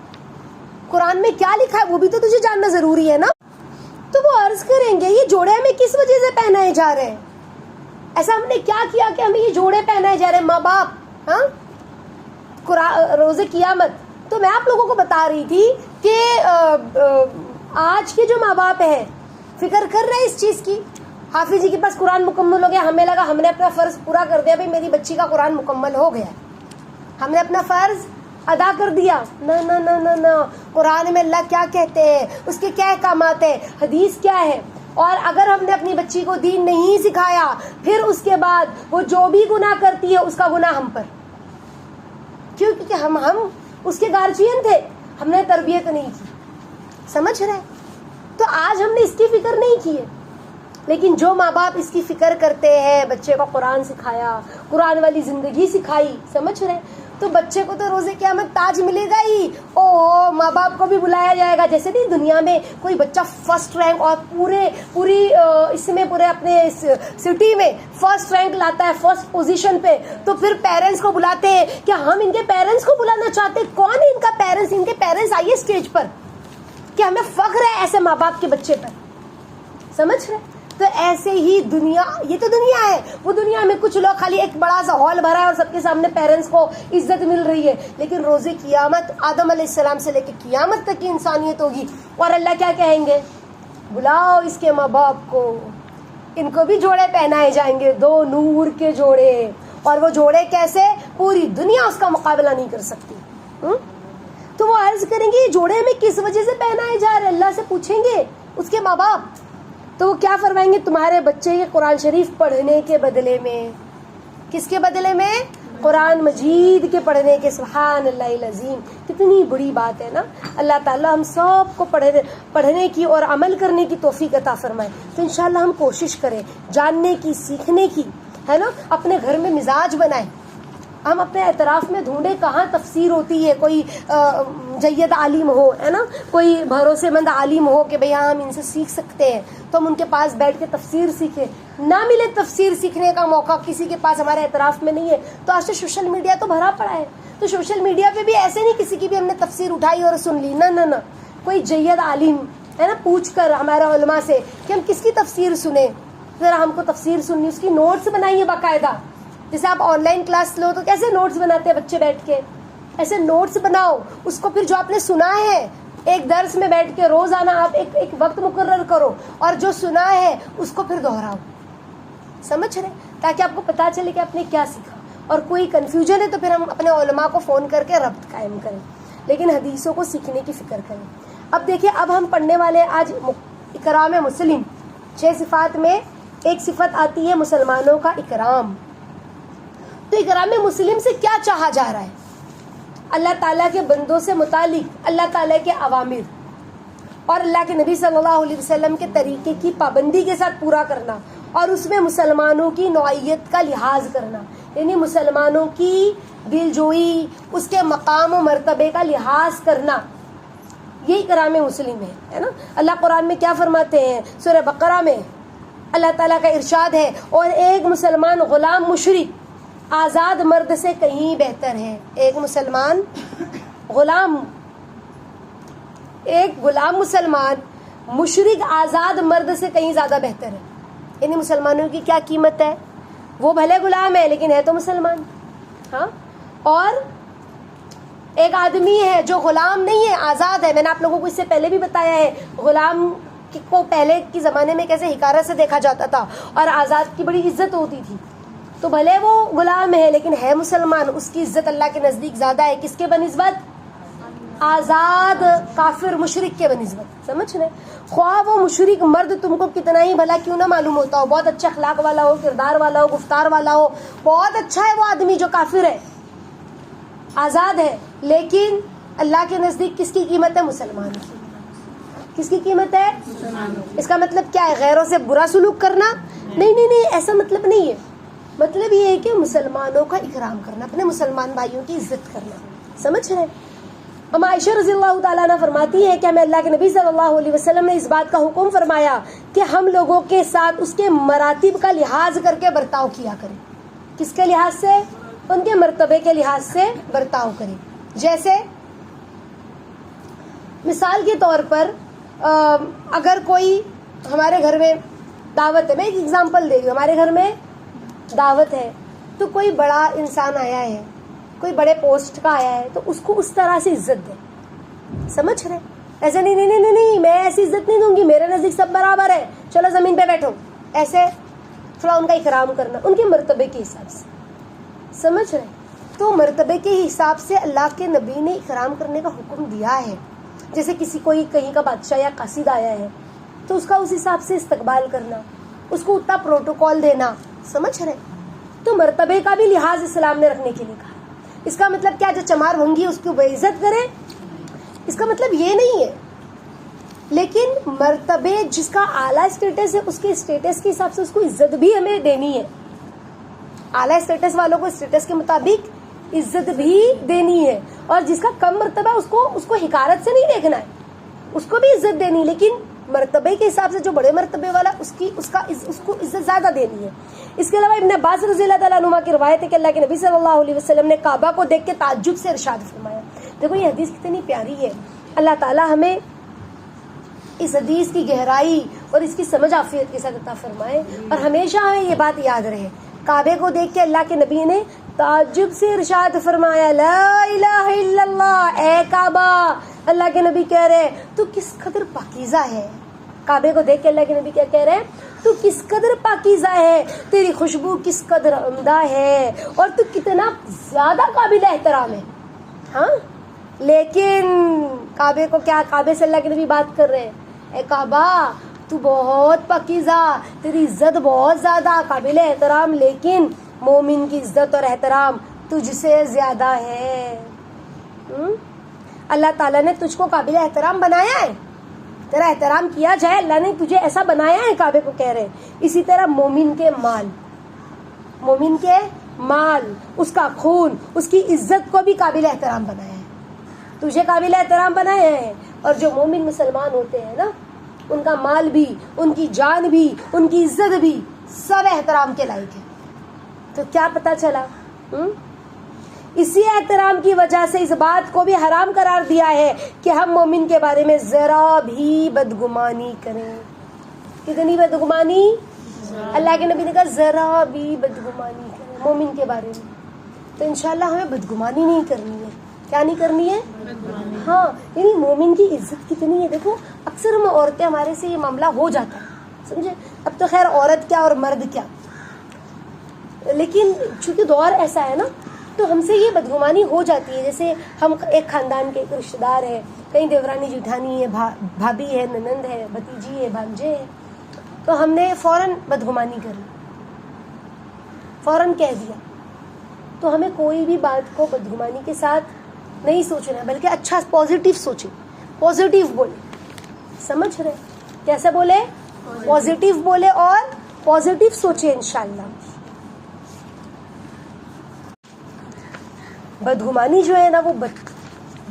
قرآن میں کیا لکھا ہے وہ بھی تو تجھے جاننا ضروری ہے نا. تو وہ عرض کریں گے یہ جوڑے ہمیں کس وجہ سے پہنائے جا رہے ہیں, ایسا ہم نے کیا کیا کہ ہمیں یہ جوڑے پہنائے جا رہے ہیں ماں باپ, ہاں, روز قیامت. تو میں آپ لوگوں کو بتا رہی تھی کہ آج کے جو ماں باپ ہیں فکر کر رہے ہیں اس چیز کی. حافظ جی کے پاس قرآن مکمل ہو گیا, ہمیں لگا ہم نے اپنا فرض پورا کر دیا, بھائی میری بچی کا قرآن مکمل ہو گیا, ہم نے اپنا فرض ادا کر دیا. نہ, قرآن میں اللہ کیا کہتے ہیں, اس کے کیا احکامات ہیں, حدیث کیا ہے. اور اگر ہم نے اپنی بچی کو دین نہیں سکھایا, پھر اس کے بعد وہ جو بھی گناہ کرتی ہے اس کا گناہ ہم پر. کیوں؟ کیونکہ ہم اس کے گارجین تھے, ہم نے تربیت نہیں کی. سمجھ رہے؟ تو آج ہم نے اس کی فکر نہیں کی ہے, لیکن جو ماں باپ اس کی فکر کرتے ہیں, بچے کو قرآن سکھایا, قرآن والی زندگی سکھائی, سمجھ رہے, تو بچے کو تو روزے قیامت تاج ملے گا ہی. ماں باپ کو بھی بلایا جائے گا. جیسے نہیں دنیا میں کوئی بچہ فرسٹ رینک اور پورے اپنے سٹی میں فرسٹ رینک لاتا ہے, فرسٹ پوزیشن پہ, تو پھر پیرنٹس کو بلاتے ہیں کہ ہم ان کے پیرنٹس کو بلانا چاہتے ہیں. کون ہے ان کا پیرنٹس؟ ان کے پیرنٹس آئیے اسٹیج پر. کہ ہمیں فخر ہے ایسے ماں باپ کے بچے پر. سمجھ رہے؟ تو ایسے ہی دنیا، یہ تو دنیا ہے، وہ دنیا میں کچھ لوگ خالی ایک بڑا سا ہال بھرا ہے اور سب کے سامنے پیرنٹس کو عزت مل رہی ہے، لیکن روز قیامت آدم علیہ السلام سے لے کے قیامت تک کی انسانیت ہوگی، اور اللہ کیا کہیں گے؟ بلاؤ اس کے ماں باپ کو، ان کو بھی جوڑے پہنائے جائیں گے، 2 نور کے جوڑے، اور وہ جوڑے کیسے؟ پوری دنیا اس کا مقابلہ نہیں کر سکتی. تو وہ عرض کریں گے یہ جوڑے ہمیں کس وجہ سے پہنائے جا رہے؟ اللہ سے پوچھیں گے اس کے ماں باپ. تو وہ کیا فرمائیں گے؟ تمہارے بچے کے قرآن شریف پڑھنے کے بدلے میں. کس کے بدلے میں؟ قرآن مجید کے پڑھنے کے. سبحان اللہ العظیم، کتنی بڑی بات ہے نا. اللہ تعالیٰ ہم سب کو پڑھنے کی اور عمل کرنے کی توفیق عطا فرمائے. تو انشاءاللہ ہم کوشش کریں جاننے کی، سیکھنے کی، ہے نا. اپنے گھر میں مزاج بنائیں. ہم اپنے اعتراف میں ڈھونڈے کہاں تفسیر ہوتی ہے، کوئی جید عالم ہو، ہے نا، کوئی بھروسے مند عالم ہو کہ بھئی ہم ان سے سیکھ سکتے ہیں، تو ہم ان کے پاس بیٹھ کے تفسیر سیکھیں. نہ ملے تفسیر سیکھنے کا موقع کسی کے پاس ہمارے اعتراف میں نہیں ہے، تو آج تو سوشل میڈیا تو بھرا پڑا ہے. تو سوشل میڈیا پہ بھی ایسے نہیں کسی کی بھی ہم نے تفسیر اٹھائی اور سن لی. نہ، کوئی جید عالم ہے نا پوچھ کر ہمارے علماء سے کہ ہم کس کی تفسیر سنیں، ذرا ہم کو تفسیر سننی، اس کی نوٹس بنائیے باقاعدہ. جیسے آپ آن لائن کلاس لو تو کیسے نوٹس بناتے ہیں بچے بیٹھ کے، ایسے نوٹس بناؤ. اس کو پھر جو آپ نے سنا ہے ایک درس میں بیٹھ کے روزانہ آپ ایک وقت مقرر کرو، اور جو سنا ہے اس کو پھر دہراؤ. سمجھ رہے؟ تاکہ آپ کو پتا چلے کہ آپ نے کیا سیکھا. اور کوئی کنفیوژن ہے تو پھر ہم اپنے علماء کو فون کر کے ربط قائم کریں، لیکن حدیثوں کو سیکھنے کی فکر کریں. اب دیکھیں، اب ہم پڑھنے والے آج اکرام مسلم. 6 صفات میں ایک صفت آتی ہے مسلمانوں کا اکرام. تو اکرام مسلم سے کیا چاہا جا رہا ہے؟ اللہ تعالیٰ کے بندوں سے متعلق اللہ تعالیٰ کے اوامر اور اللہ کے نبی صلی اللہ علیہ وسلم کے طریقے کی پابندی کے ساتھ پورا کرنا، اور اس میں مسلمانوں کی نوعیت کا لحاظ کرنا، یعنی مسلمانوں کی دلجوئی، اس کے مقام و مرتبے کا لحاظ کرنا. یہ اکرام مسلم ہے نا. اللہ قرآن میں کیا فرماتے ہیں؟ سورہ بقرہ میں اللہ تعالیٰ کا ارشاد ہے، اور ایک مسلمان غلام مشرک آزاد مرد سے کہیں بہتر ہے. ایک مسلمان غلام، ایک غلام مسلمان مشرک آزاد مرد سے کہیں زیادہ بہتر ہے. یعنی مسلمانوں کی کیا قیمت ہے؟ وہ بھلے غلام ہے لیکن ہے تو مسلمان. ہاں، اور ایک آدمی ہے جو غلام نہیں ہے، آزاد ہے. میں نے آپ لوگوں کو اس سے پہلے بھی بتایا ہے غلام کو پہلے کے زمانے میں کیسے حقارت سے دیکھا جاتا تھا، اور آزاد کی بڑی عزت ہوتی تھی. تو بھلے وہ غلام ہے لیکن ہے مسلمان، اس کی عزت اللہ کے نزدیک زیادہ ہے. کس کے بنسبت؟ آزاد کافر مشرک کے بنسبت. سمجھ رہے؟ خواہ وہ مشرک مرد تم کو کتنا ہی بھلا کیوں نہ معلوم ہوتا ہو، بہت اچھا اخلاق والا ہو، کردار والا ہو، گفتار والا ہو، بہت اچھا ہے وہ آدمی جو کافر ہے، آزاد ہے، لیکن اللہ کے نزدیک کس کی قیمت ہے؟ مسلمان کی. کس کی قیمت ہے؟ اس کا مطلب کیا ہے؟ غیروں سے برا سلوک کرنا؟ نہیں، ایسا مطلب نہیں ہے. مطلب یہ ہے کہ مسلمانوں کا اکرام کرنا، اپنے مسلمان بھائیوں کی عزت کرنا. سمجھ رہے؟ ام عائشہ رضی اللہ تعالیٰ عنہ فرماتی ہے کہ ہمیں اللہ کے نبی صلی اللہ علیہ وسلم نے اس بات کا حکم فرمایا کہ ہم لوگوں کے ساتھ اس کے مراتب کا لحاظ کر کے برتاؤ کیا کریں. کس کے لحاظ سے؟ ان کے مرتبے کے لحاظ سے برتاؤ کریں. جیسے مثال کے طور پر اگر کوئی ہمارے گھر میں دعوت ہے، میں ایک ایگزامپل دے رہی ہوں، ہمارے گھر میں دعوت ہے، تو کوئی بڑا انسان آیا ہے، کوئی بڑے پوسٹ کا آیا ہے، تو اس کو اس طرح سے عزت دے. سمجھ رہے؟ ایسے نہیں، میں ایسی عزت نہیں دوں گی، میرے نزدیک سب برابر ہے، چلو زمین پہ بیٹھو. ایسے تھوڑا ان کا اکرام کرنا ان کے مرتبے کے حساب سے. سمجھ رہے؟ تو مرتبے کے حساب سے اللہ کے نبی نے اکرام کرنے کا حکم دیا ہے. جیسے کوئی کہیں کا بادشاہ یا قاصد آیا ہے تو اس کا اس حساب سے استقبال کرنا، اس کو اتنا پروٹوکول دینا. سمجھ رہے؟ تو مرتبے کا بھی لحاظ اسلام نے رکھنے کے لیے کہا. اس کا مطلب کیا جو چمار ہوں گی اس کی بے عزت کرے، اس کا مطلب یہ نہیں ہے. لیکن مرتبے جس کا اعلیٰ اسٹیٹس ہے اس کے اسٹیٹس کے حساب سے اس کو عزت بھی ہمیں دینی ہے. اعلیٰ اسٹیٹس والوں کو اسٹیٹس کے مطابق عزت بھی دینی ہے، اور جس کا کم مرتبہ اس کو حقارت سے نہیں دیکھنا ہے، اس کو بھی عزت دینی، لیکن مرتبے کے حساب سے جو بڑے مرتبے والا اس کو عزت زیادہ دینی ہے. اس کے علاوہ ابن عباس رضی اللہ تعالیٰ عنہ کی روایت ہے کہ اللہ کے نبی صلی اللہ علیہ وسلم نے کعبہ کو دیکھ کے تعجب سے ارشاد فرمایا. دیکھو یہ حدیث کتنی پیاری ہے. اللہ تعالیٰ ہمیں اس حدیث کی گہرائی اور اس کی سمجھ عافیت کے ساتھ عطا فرمائے. اور ہمیشہ ہمیں یہ بات یاد رہے, کعبے کو دیکھ کے اللہ کے نبی نے تعجب سے ارشاد فرمایا, لا الہ الا اللہ, اے کعبہ. اللہ کے نبی کہہ رہے تو کس قدر پاکیزہ ہے. کعبے کو دیکھ کے اللہ کے نبی کیا کہہ رہے ہیں, تو کس قدر پاکیزہ ہے, تیری خوشبو کس قدر عمدہ ہے, اور تو کتنا زیادہ قابل احترام ہے. ہاں, لیکن کعبے کو کیا, کعبے سے اللہ کے نبی بات کر رہے ہیں, اے کعبہ تو بہت پاکیزہ, تیری عزت بہت زیادہ, قابل احترام, لیکن مومن کی عزت اور احترام تجھ سے زیادہ ہے. اللہ تعالیٰ نے تجھ کو قابل احترام بنایا ہے, تیرا احترام کیا جائے, اللہ نے تجھے ایسا بنایا ہے, کعبے کو کہہ رہے ہیں. اسی طرح مومن کے مال, مومن کے مال, اس کا خون, اس کی عزت کو بھی قابل احترام بنایا ہے, تجھے قابل احترام بنایا ہے. اور جو مومن مسلمان ہوتے ہیں نا, ان کا مال بھی, ان کی جان بھی, ان کی عزت بھی سب احترام کے لائق ہے. تو کیا پتہ چلا, اسی احترام کی وجہ سے اس بات کو بھی حرام قرار دیا ہے کہ ہم مومن کے بارے میں ذرا بھی بدگمانی کریں. کتنی بدگمانی؟ اللہ کے نبی نے کہا ذرا بھی بدگمانی کریں مومن کے بارے میں. تو انشاءاللہ ہمیں بدگمانی نہیں کرنی ہے. کیا نہیں کرنی ہے؟ ہاں, یعنی مومن کی عزت کتنی ہے. دیکھو اکثر ہم عورتیں, ہمارے سے یہ معاملہ ہو جاتا ہے, سمجھے. اب تو خیر عورت کیا اور مرد کیا, لیکن چونکہ دور ایسا ہے نا, تو ہم سے یہ بدگمانی ہو جاتی ہے. جیسے ہم ایک خاندان کے ایک رشتہ دار ہے, کہیں دیورانی جیٹھانی ہے, بھابھی ہے, ننند ہے, بھتیجی ہے, بھانجے ہے, تو ہم نے فوراً بدگمانی کر لی, فوراً کہہ دیا. تو ہمیں کوئی بھی بات کو بدگمانی کے ساتھ نہیں سوچنا, بلکہ اچھا پازیٹیو سوچیں, پازیٹیو بولے. سمجھ رہے کیسے بولے؟ پازیٹیو بولے اور پازیٹیو سوچے انشاءاللہ. بدگمانی جو ہے نا, وہ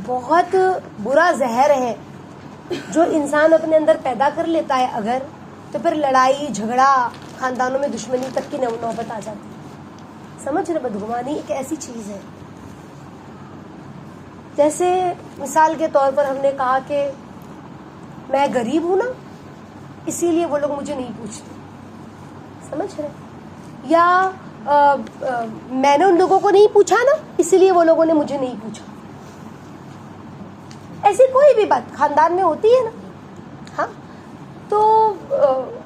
بہت برا زہر ہے جو انسان اپنے اندر پیدا کر لیتا ہے اگر, تو پھر لڑائی جھگڑا, خاندانوں میں دشمنی تک کی نوبت آ جاتی ہے. سمجھ رہے, بدگمانی ایک ایسی چیز ہے. جیسے مثال کے طور پر ہم نے کہا کہ میں غریب ہوں نا, اسی لیے وہ لوگ مجھے نہیں پوچھتے. سمجھ رہے, یا میں نے ان لوگوں کو نہیں پوچھا نا, اسی لیے وہ لوگوں نے مجھے نہیں پوچھا. ایسی کوئی بھی بات خاندان میں ہوتی ہے نا. ہاں, تو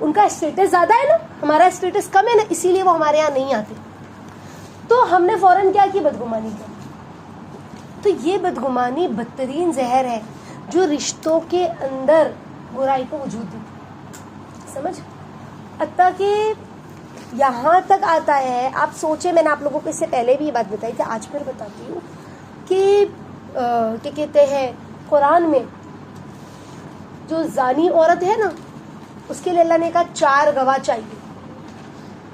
ان کا اسٹیٹس زیادہ ہے نا, ہمارا اسٹیٹس کم ہے نا, اسی لیے وہ ہمارے یہاں نہیں آتے. تو ہم نے فوراً کیا کی, بدگمانی کی. تو یہ بدگمانی بدترین زہر ہے جو رشتوں کے اندر برائی کو وجود دیتی. سمجھ, حتیٰ کہ یہاں تک آتا ہے, آپ سوچیں, میں نے آپ لوگوں کو اس سے پہلے بھی یہ بات بتائی تھی, آج پھر بتاتی ہوں, کہ کیا کہتے ہیں, قرآن میں جو زانی عورت ہے نا, اس کے لیے اللہ نے کہا 4 گواہ چاہیے.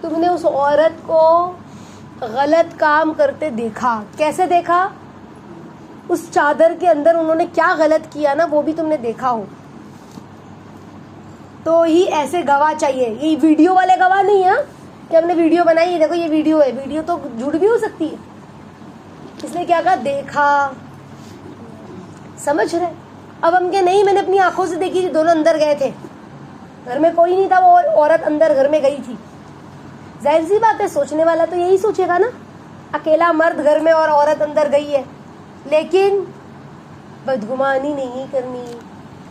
تم نے اس عورت کو غلط کام کرتے دیکھا, کیسے دیکھا, اس چادر کے اندر انہوں نے کیا غلط کیا نا, وہ بھی تم نے دیکھا ہو, تو ہی ایسے گواہ چاہیے. یہ ویڈیو والے گواہ نہیں ہیں کہ ہم نے ویڈیو بنائی ہے, دیکھو یہ ویڈیو ہے. ویڈیو تو جھوٹ بھی ہو سکتی ہے, اس نے کیا کہا, دیکھا. سمجھ رہے, اب ہم کہ نہیں, میں نے اپنی آنکھوں سے دیکھی تھی, دونوں اندر گئے تھے, گھر میں کوئی نہیں تھا, وہ عورت اندر گھر میں گئی تھی. ظاہر سی بات ہے, سوچنے والا تو یہی سوچے گا نا, اکیلا مرد گھر میں اور عورت اندر گئی ہے. لیکن بدگمانی نہیں کرنی.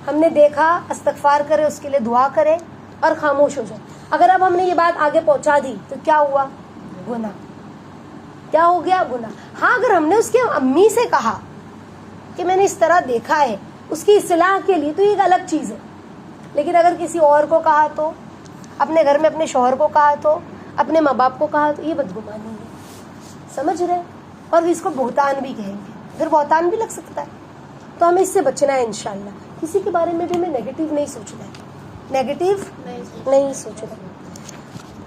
ہم نے دیکھا, استغفار کرے, اس کے لیے دعا کرے اور خاموش ہو جائے. اگر اب ہم نے یہ بات آگے پہنچا دی تو کیا ہوا, گناہ. کیا ہو گیا, گناہ. ہاں, اگر ہم نے اس کے امی سے کہا کہ میں نے اس طرح دیکھا ہے, اس کی اصلاح کے لیے, تو یہ ایک الگ چیز ہے. لیکن اگر کسی اور کو کہا, تو اپنے گھر میں اپنے شوہر کو کہا, تو اپنے ماں باپ کو کہا, تو یہ بدگمانی ہے. سمجھ رہے, اور اس کو بہتان بھی کہیں گے, پھر بہتان بھی لگ سکتا ہے. تو ہمیں اس سے بچنا ہے انشاءاللہ. کسی کے بارے میں بھی ہمیں نیگیٹو نہیں سوچنا ہے, نیگیٹو نہیں سوچنا.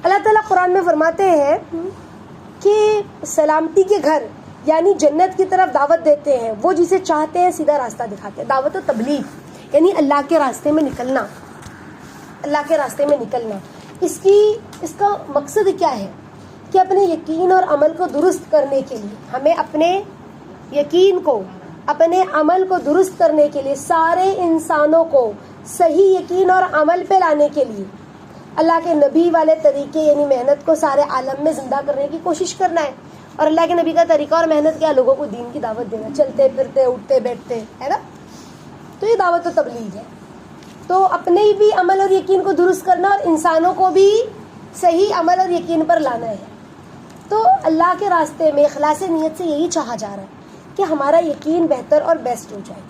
اللہ تعالیٰ قرآن میں فرماتے ہیں کہ سلامتی کے گھر یعنی جنت کی طرف دعوت دیتے ہیں وہ جسے چاہتے ہیں سیدھا راستہ دکھاتے ہیں. دعوت و تبلیغ یعنی اللہ کے راستے میں نکلنا, اللہ کے راستے میں نکلنا. اس کا مقصد کیا ہے کہ اپنے یقین اور عمل کو درست کرنے کے لیے ہمیں اپنے یقین کو, اپنے عمل کو درست کرنے کے لیے، سارے انسانوں کو صحیح یقین اور عمل پہ لانے کے لیے اللہ کے نبی والے طریقے یعنی محنت کو سارے عالم میں زندہ کرنے کی کوشش کرنا ہے. اور اللہ کے نبی کا طریقہ اور محنت کیا؟ لوگوں کو دین کی دعوت دینا، چلتے پھرتے اٹھتے بیٹھتے، ہے نا. تو یہ دعوت و تبلیغ ہے. تو اپنے بھی عمل اور یقین کو درست کرنا اور انسانوں کو بھی صحیح عمل اور یقین پر لانا ہے. تو اللہ کے راستے میں اخلاص نیت سے یہی چاہا جا رہا ہے کہ ہمارا یقین بہتر اور بیسٹ ہو جائے.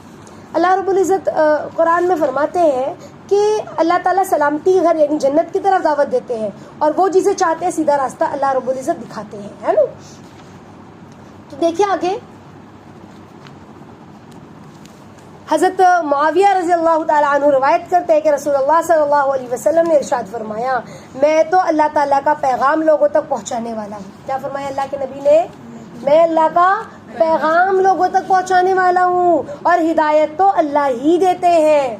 اللہ رب العزت قرآن میں فرماتے ہیں کہ اللہ تعالیٰ سلامتی گھر یعنی جنت کی طرف دعوت دیتے ہیں، اور وہ جسے چاہتے ہیں سیدھا راستہ اللہ رب العزت دکھاتے ہیں، ہے نا. تو دیکھیں آگے حضرت معاویہ رضی اللہ تعالیٰ عنہ روایت کرتے ہیں کہ رسول اللہ صلی اللہ علیہ وسلم نے ارشاد فرمایا، میں تو اللہ تعالیٰ کا پیغام لوگوں تک پہنچانے والا ہوں. کیا فرمایا اللہ کے نبی نے؟ میں اللہ کا پیغام لوگوں تک پہنچانے والا ہوں، اور ہدایت تو اللہ ہی دیتے ہیں.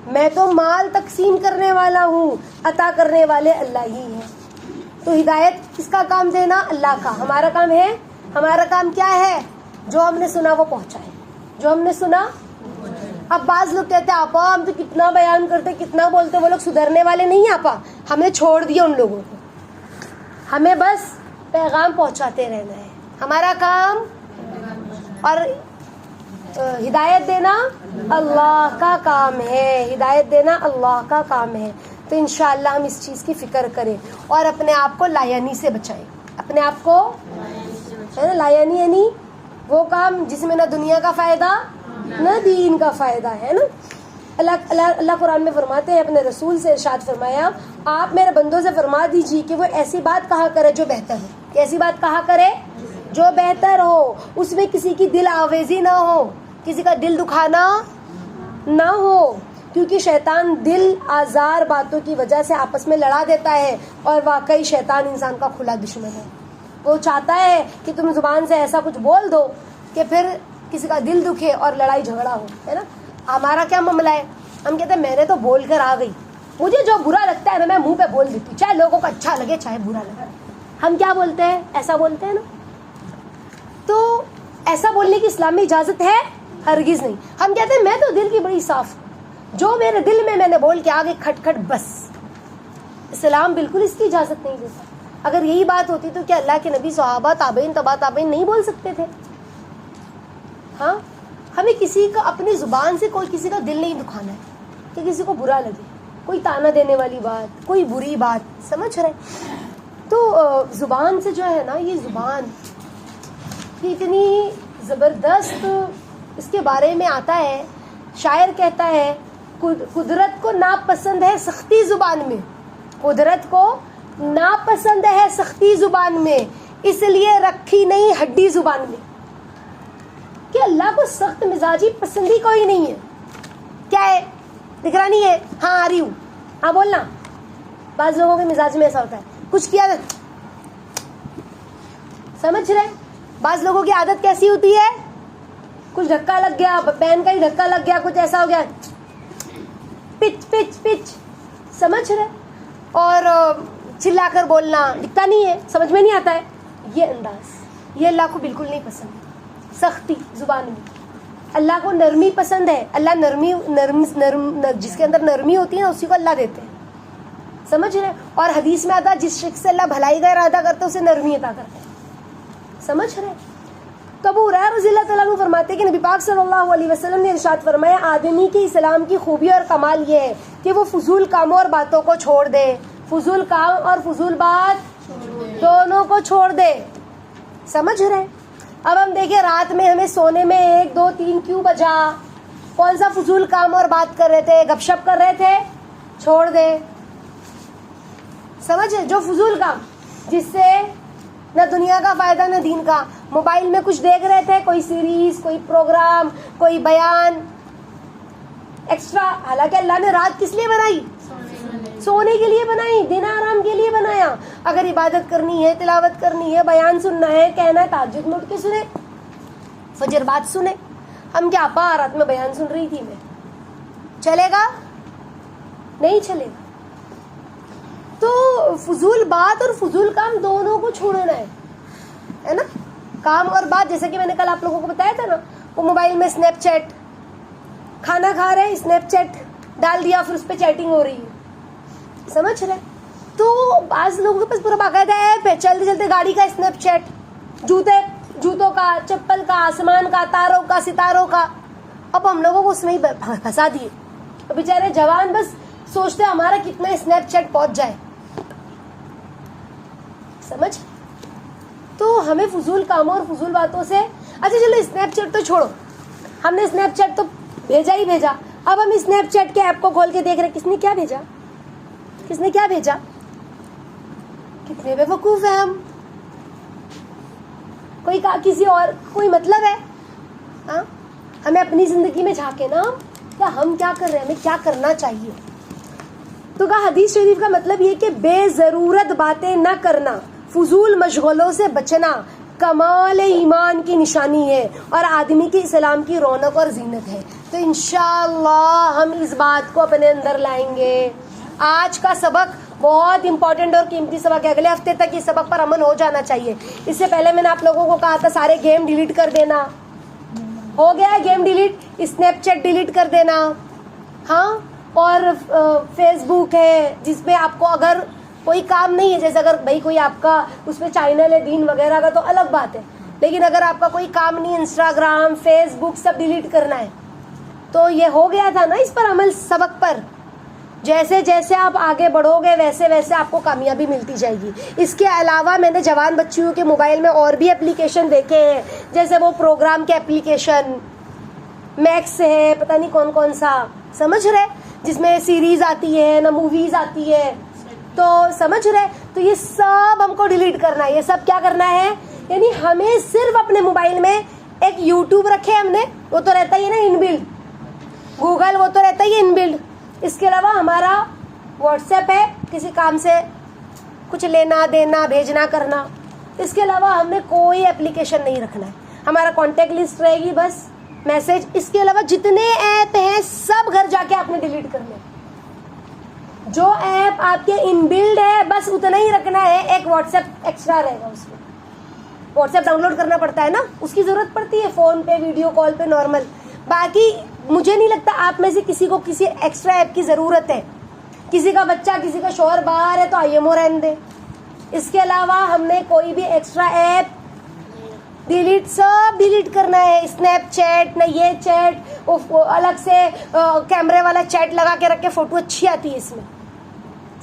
میں تو مال تقسیم کرنے والا ہوں، عطا کرنے والے اللہ ہی ہیں. تو ہدایت کس کا کام؟ دینا اللہ کا. ہمارا کام ہے، ہمارا کام کیا ہے؟ جو ہم نے سنا وہ پہنچائے. جو ہم نے سنا. اب بعض لوگ کہتے ہیں آپا ہم تو کتنا بیان کرتے کتنا بولتے، وہ لوگ سدھرنے والے نہیں ہیں آپا. ہم نے چھوڑ دیا ان لوگوں کو، ہمیں بس پیغام پہنچاتے رہنا ہے. ہمارا کام اور ہدایت دینا اللہ کا کام ہے. ہدایت دینا اللہ کا کام ہے. تو انشاءاللہ ہم اس چیز کی فکر کریں اور اپنے آپ کو لایانی سے بچائیں. اپنے آپ کو ہے نا، لایانی یعنی وہ کام جس میں نہ دنیا کا فائدہ نہ دین کا فائدہ، ہے نا. اللہ قرآن میں فرماتے ہیں، اپنے رسول سے ارشاد فرمایا، آپ میرے بندوں سے فرما دیجیے کہ وہ ایسی بات کہا کرے جو بہتر ہو. ایسی بات کہا کرے جو بہتر ہو، اس میں کسی کی دل آویزی نہ ہو، کسی کا دل دکھانا نہ ہو، کیونکہ شیطان دل آزار باتوں کی وجہ سے آپس میں لڑا دیتا ہے، اور واقعی شیطان انسان کا کھلا دشمن ہے. وہ چاہتا ہے کہ تم زبان سے ایسا کچھ بول دو کہ پھر کسی کا دل دکھے اور لڑائی جھگڑا ہو، ہے نا. ہمارا کیا معاملہ ہے؟ ہم کہتے ہیں میں نے تو بول کر آ گئی، مجھے جو برا لگتا ہے میں منہ پہ بول دیتی ہوں، چاہے لوگوں کو اچھا لگے چاہے برا لگے. ہم کیا بولتے ہیں؟ ایسا بولتے ہیں نا. تو ایسا بولنے کی اسلام میں اجازت ہے؟ ہرگز نہیں. ہم کہتے ہیں میں تو دل کی بڑی صاف ہوں، جو میرے دل میں نے بول کے آگے کھٹ کھٹ بس. اسلام بالکل اس کی اجازت نہیں دیتا. اگر یہی بات ہوتی تو کیا اللہ کے نبی صحابہ تابعین تبع تابعین نہیں بول سکتے تھے؟ ہاں، ہمیں کسی کا اپنی زبان سے کوئی کسی کا دل نہیں دکھانا ہے کہ کسی کو برا لگے، کوئی تانا دینے والی بات، کوئی بری بات، سمجھ رہے. تو زبان سے جو ہے نا، یہ زبان یہ اتنی زبردست، اس کے بارے میں آتا ہے، شاعر کہتا ہے قدرت کو ناپسند ہے سختی زبان میں، قدرت کو ناپسند ہے سختی زبان میں، اس لیے رکھی نہیں ہڈی زبان میں. کہ اللہ کو سخت مزاجی پسندی کوئی نہیں ہے. کیا ہے؟ نگرانی ہے. ہاں آ رہی ہوں، ہاں بولنا. بعض لوگوں کے مزاج میں ایسا ہوتا ہے، کچھ کیا سمجھ رہے. بعض لوگوں کی عادت کیسی ہوتی ہے؟ کچھ دھکا لگ گیا، پین کا ہی دھکا لگ گیا، کچھ ایسا ہو گیا، پچ پچ پچ، سمجھ رہے. اور چلا کر بولنا دکھتا نہیں ہے، سمجھ میں نہیں آتا ہے. یہ انداز یہ اللہ کو بالکل نہیں پسند. سختی زبان میں. اللہ کو نرمی پسند ہے. اللہ نرم جس کے اندر نرمی ہوتی ہے نا اسی کو اللہ دیتے ہیں، سمجھ رہے. اور حدیث میں آتا ہے جس شخص سے اللہ بھلائی کا ارادہ کرتے اسے نرمی عطا کرتے ہیں، سمجھ رہے. تو ابو ہریرہ رضی اللہ تعالیٰ عنہ فرماتے ہیں کہ نبی پاک صلی اللہ علیہ وسلم نے ارشاد فرمایا، آدمی کے اسلام کی خوبی اور کمال یہ ہے کہ وہ فضول کاموں اور باتوں کو چھوڑ دے. فضول کام اور فضول بات دونوں کو چھوڑ دے، سمجھ رہے. اب ہم دیکھیں رات میں ہمیں سونے میں 1 2 3 کیوں بجا؟ کون سا فضول کام اور بات کر رہے تھے؟ گپ شپ کر رہے تھے؟ چھوڑ دے. سمجھے؟ جو فضول کام جس سے نہ دنیا کا فائدہ نہ دین کا. موبائل میں کچھ دیکھ رہے تھے، کوئی سیریز، کوئی پروگرام، کوئی بیان ایکسٹرا. حالانکہ اللہ نے رات کس لیے بنائی؟ سونے کے لیے بنائی، دن آرام کے لیے بنایا. اگر عبادت کرنی ہے، تلاوت کرنی ہے، بیان سننا ہے، کہنا ہے تہجد میں اٹھ کے سنے، فجر بعد سنے. ہم کیا آپا رات میں بیان سن رہی تھی میں، چلے گا؟ نہیں چلے گا. تو فضول بات اور فضول کام دونوں کو چھوڑنا ہے نا. کام اور بات جیسے کہ میں نے کل آپ لوگوں کو بتایا تھا نا، وہ موبائل میں اسنیپ چیٹ، کھانا کھا رہے ہیں اسنیپ چیٹ ڈال دیا، پھر اس پہ چیٹنگ ہو رہی ہے، سمجھ رہے؟ تو بعض لوگوں کے پاس پورا باقاعدہ ایپ ہے، چلتے چلتے گاڑی کا اسنیپ چیٹ، جوتوں کا، چپل کا، آسمان کا، تاروں کا، ستاروں کا. اب ہم لوگوں کو اس میں ہی پھنسا دیے. بیچارے جوان بس سوچتے ہمارا کتنا اسنیپ چیٹ پہنچ جائے، سمجھ. تو ہمیں فضول کاموں اور فضول باتوں سے، اچھا چلو اسنیپ چیٹ تو چھوڑو، ہم نے اسنیپ چیٹ تو بھیجا ہی بھیجا، اب ہم اسنیپ چیٹ کے ایپ کو کھول کے دیکھ رہے کس نے کیا بھیجا، کس نے کیا بھیجا. کتنے بے وقوف ہیں ہم. کسی اور کوئی مطلب ہے؟ ہاں، ہمیں اپنی زندگی میں جھانکے نا، کیا ہم کیا کر رہے ہیں، ہمیں کیا کرنا چاہیے. تو کہا حدیث شریف کا مطلب یہ کہ بے ضرورت باتیں نہ کرنا، فضول مشغلوں سے بچنا کمال ایمان کی نشانی ہے اور آدمی کے اسلام کی رونق اور زینت ہے. تو انشاءاللہ ہم اس بات کو اپنے اندر لائیں گے. آج کا سبق بہت امپورٹنٹ اور قیمتی سبق ہے، اگلے ہفتے تک اس سبق پر عمل ہو جانا چاہیے. اس سے پہلے میں نے آپ لوگوں کو کہا تھا سارے گیم ڈیلیٹ کر دینا، ہو گیا ہے game delete, snap chat delete کر دینا. ہاں، اور فیس بک ہے جس میں آپ کو اگر کوئی کام نہیں ہے، جیسے اگر بھائی کوئی آپ کا اس میں چینل ہے دین وغیرہ کا تو الگ بات ہے، لیکن اگر آپ کا کوئی کام نہیں، انسٹاگرام، فیس بک سب ڈیلیٹ کرنا ہے. تو یہ ہو گیا تھا نا اس پر عمل سبق پر. جیسے جیسے آپ آگے بڑھو گے ویسے ویسے آپ کو کامیابی ملتی جائے گی. اس کے علاوہ میں نے جوان بچیوں کے موبائل میں اور بھی اپلیکیشن دیکھے ہیں، جیسے وہ پروگرام کے اپلیکیشن، میکس ہے، پتہ نہیں کون کون سا، سمجھ رہے، جس میں سیریز آتی ہے نہ موویز آتی ہے. تو سمجھ رہے، تو یہ سب ہم کو ڈیلیٹ کرنا ہے. یہ سب کیا کرنا ہے، یعنی ہمیں صرف اپنے موبائل میں ایک یوٹیوب رکھے ہم نے، وہ تو رہتا ہی ہے نا ان بلڈ، گوگل وہ تو رہتا ہی ہے ان بلڈ. اس کے علاوہ ہمارا واٹس ایپ ہے، کسی کام سے کچھ لینا دینا بھیجنا کرنا. اس کے علاوہ ہم نے کوئی اپلیکیشن نہیں رکھنا ہے. ہمارا کانٹیکٹ لسٹ رہے گی بس، میسج. اس کے علاوہ جتنے ایپ ہیں سب گھر جا کے آپ نے ڈیلیٹ کرنے. جو ایپ آپ کے ان بلڈ ہے بس اتنا ہی رکھنا ہے. ایک واٹس ایپ ایکسٹرا رہے گا، اس میں واٹس ایپ ڈاؤن لوڈ کرنا پڑتا ہے نا، اس کی ضرورت پڑتی ہے فون پہ، ویڈیو کال پہ، نارمل. باقی مجھے نہیں لگتا آپ میں سے کسی کو کسی ایکسٹرا ایپ کی ضرورت ہے. کسی کا بچہ، کسی کا شوہر باہر ہے تو آئی ایم او رہنے دے. اس کے علاوہ ہم نے کوئی بھی ایکسٹرا ایپ ڈیلیٹ، سب ڈیلیٹ کرنا ہے. اسنیپ چیٹ نہ یہ چیٹ، الگ سے کیمرے والا چیٹ لگا کے رکھ کے فوٹو اچھی آتی ہے اس میں،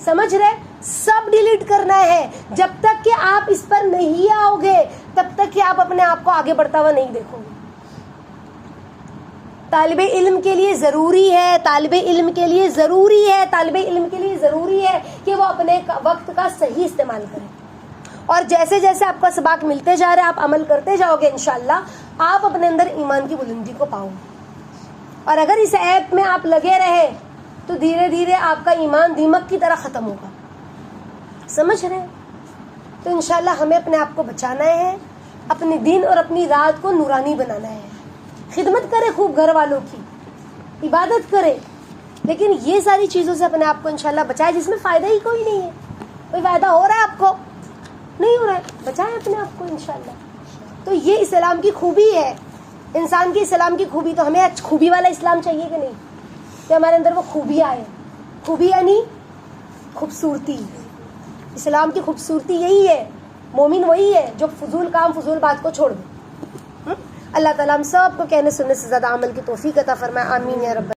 سمجھ رہے، سب ڈیلیٹ کرنا ہے. جب تک کہ آپ اس پر نہیں آؤ گے تب تک کہ آپ اپنے آپ کو آگے بڑھتا ہوا نہیں دیکھو گے. طالب علم کے لیے ضروری ہے، طالب علم کے لیے ضروری ہے، طالب علم کے لیے ضروری ہے کہ وہ اپنے وقت کا صحیح استعمال کرے. اور جیسے جیسے آپ کو اسباق ملتے جا رہے ہیں، آپ عمل کرتے جاؤ گے، انشاءاللہ آپ اپنے اندر ایمان کی بلندی کو پاؤ گے. اور اگر اس ایپ میں آپ لگے رہے تو دھیرے دھیرے آپ کا ایمان دیمک کی طرح ختم ہوگا، سمجھ رہے. تو انشاءاللہ ہمیں اپنے آپ کو بچانا ہے، اپنے دین اور اپنی رات کو نورانی بنانا ہے. خدمت کرے خوب گھر والوں کی، عبادت کرے، لیکن یہ ساری چیزوں سے اپنے آپ کو انشاءاللہ بچائے جس میں فائدہ ہی کوئی نہیں ہے. کوئی فائدہ ہو رہا ہے آپ کو؟ نہیں ہو رہا ہے، بچائے اپنے آپ کو انشاءاللہ. تو یہ اسلام کی خوبی ہے، انسان کی اسلام کی خوبی. تو ہمیں خوبی والا اسلام چاہیے کہ نہیں، کہ ہمارے اندر وہ خوبی آئے. خوبی یعنی خوبصورتی. اسلام کی خوبصورتی یہی ہے، مومن وہی ہے جو فضول کام فضول بات کو چھوڑ دے. اللہ تعالیٰ ہم سب کو کہنے سننے سے زیادہ عمل کی توفیق عطا فرمائے. آمین یا رب.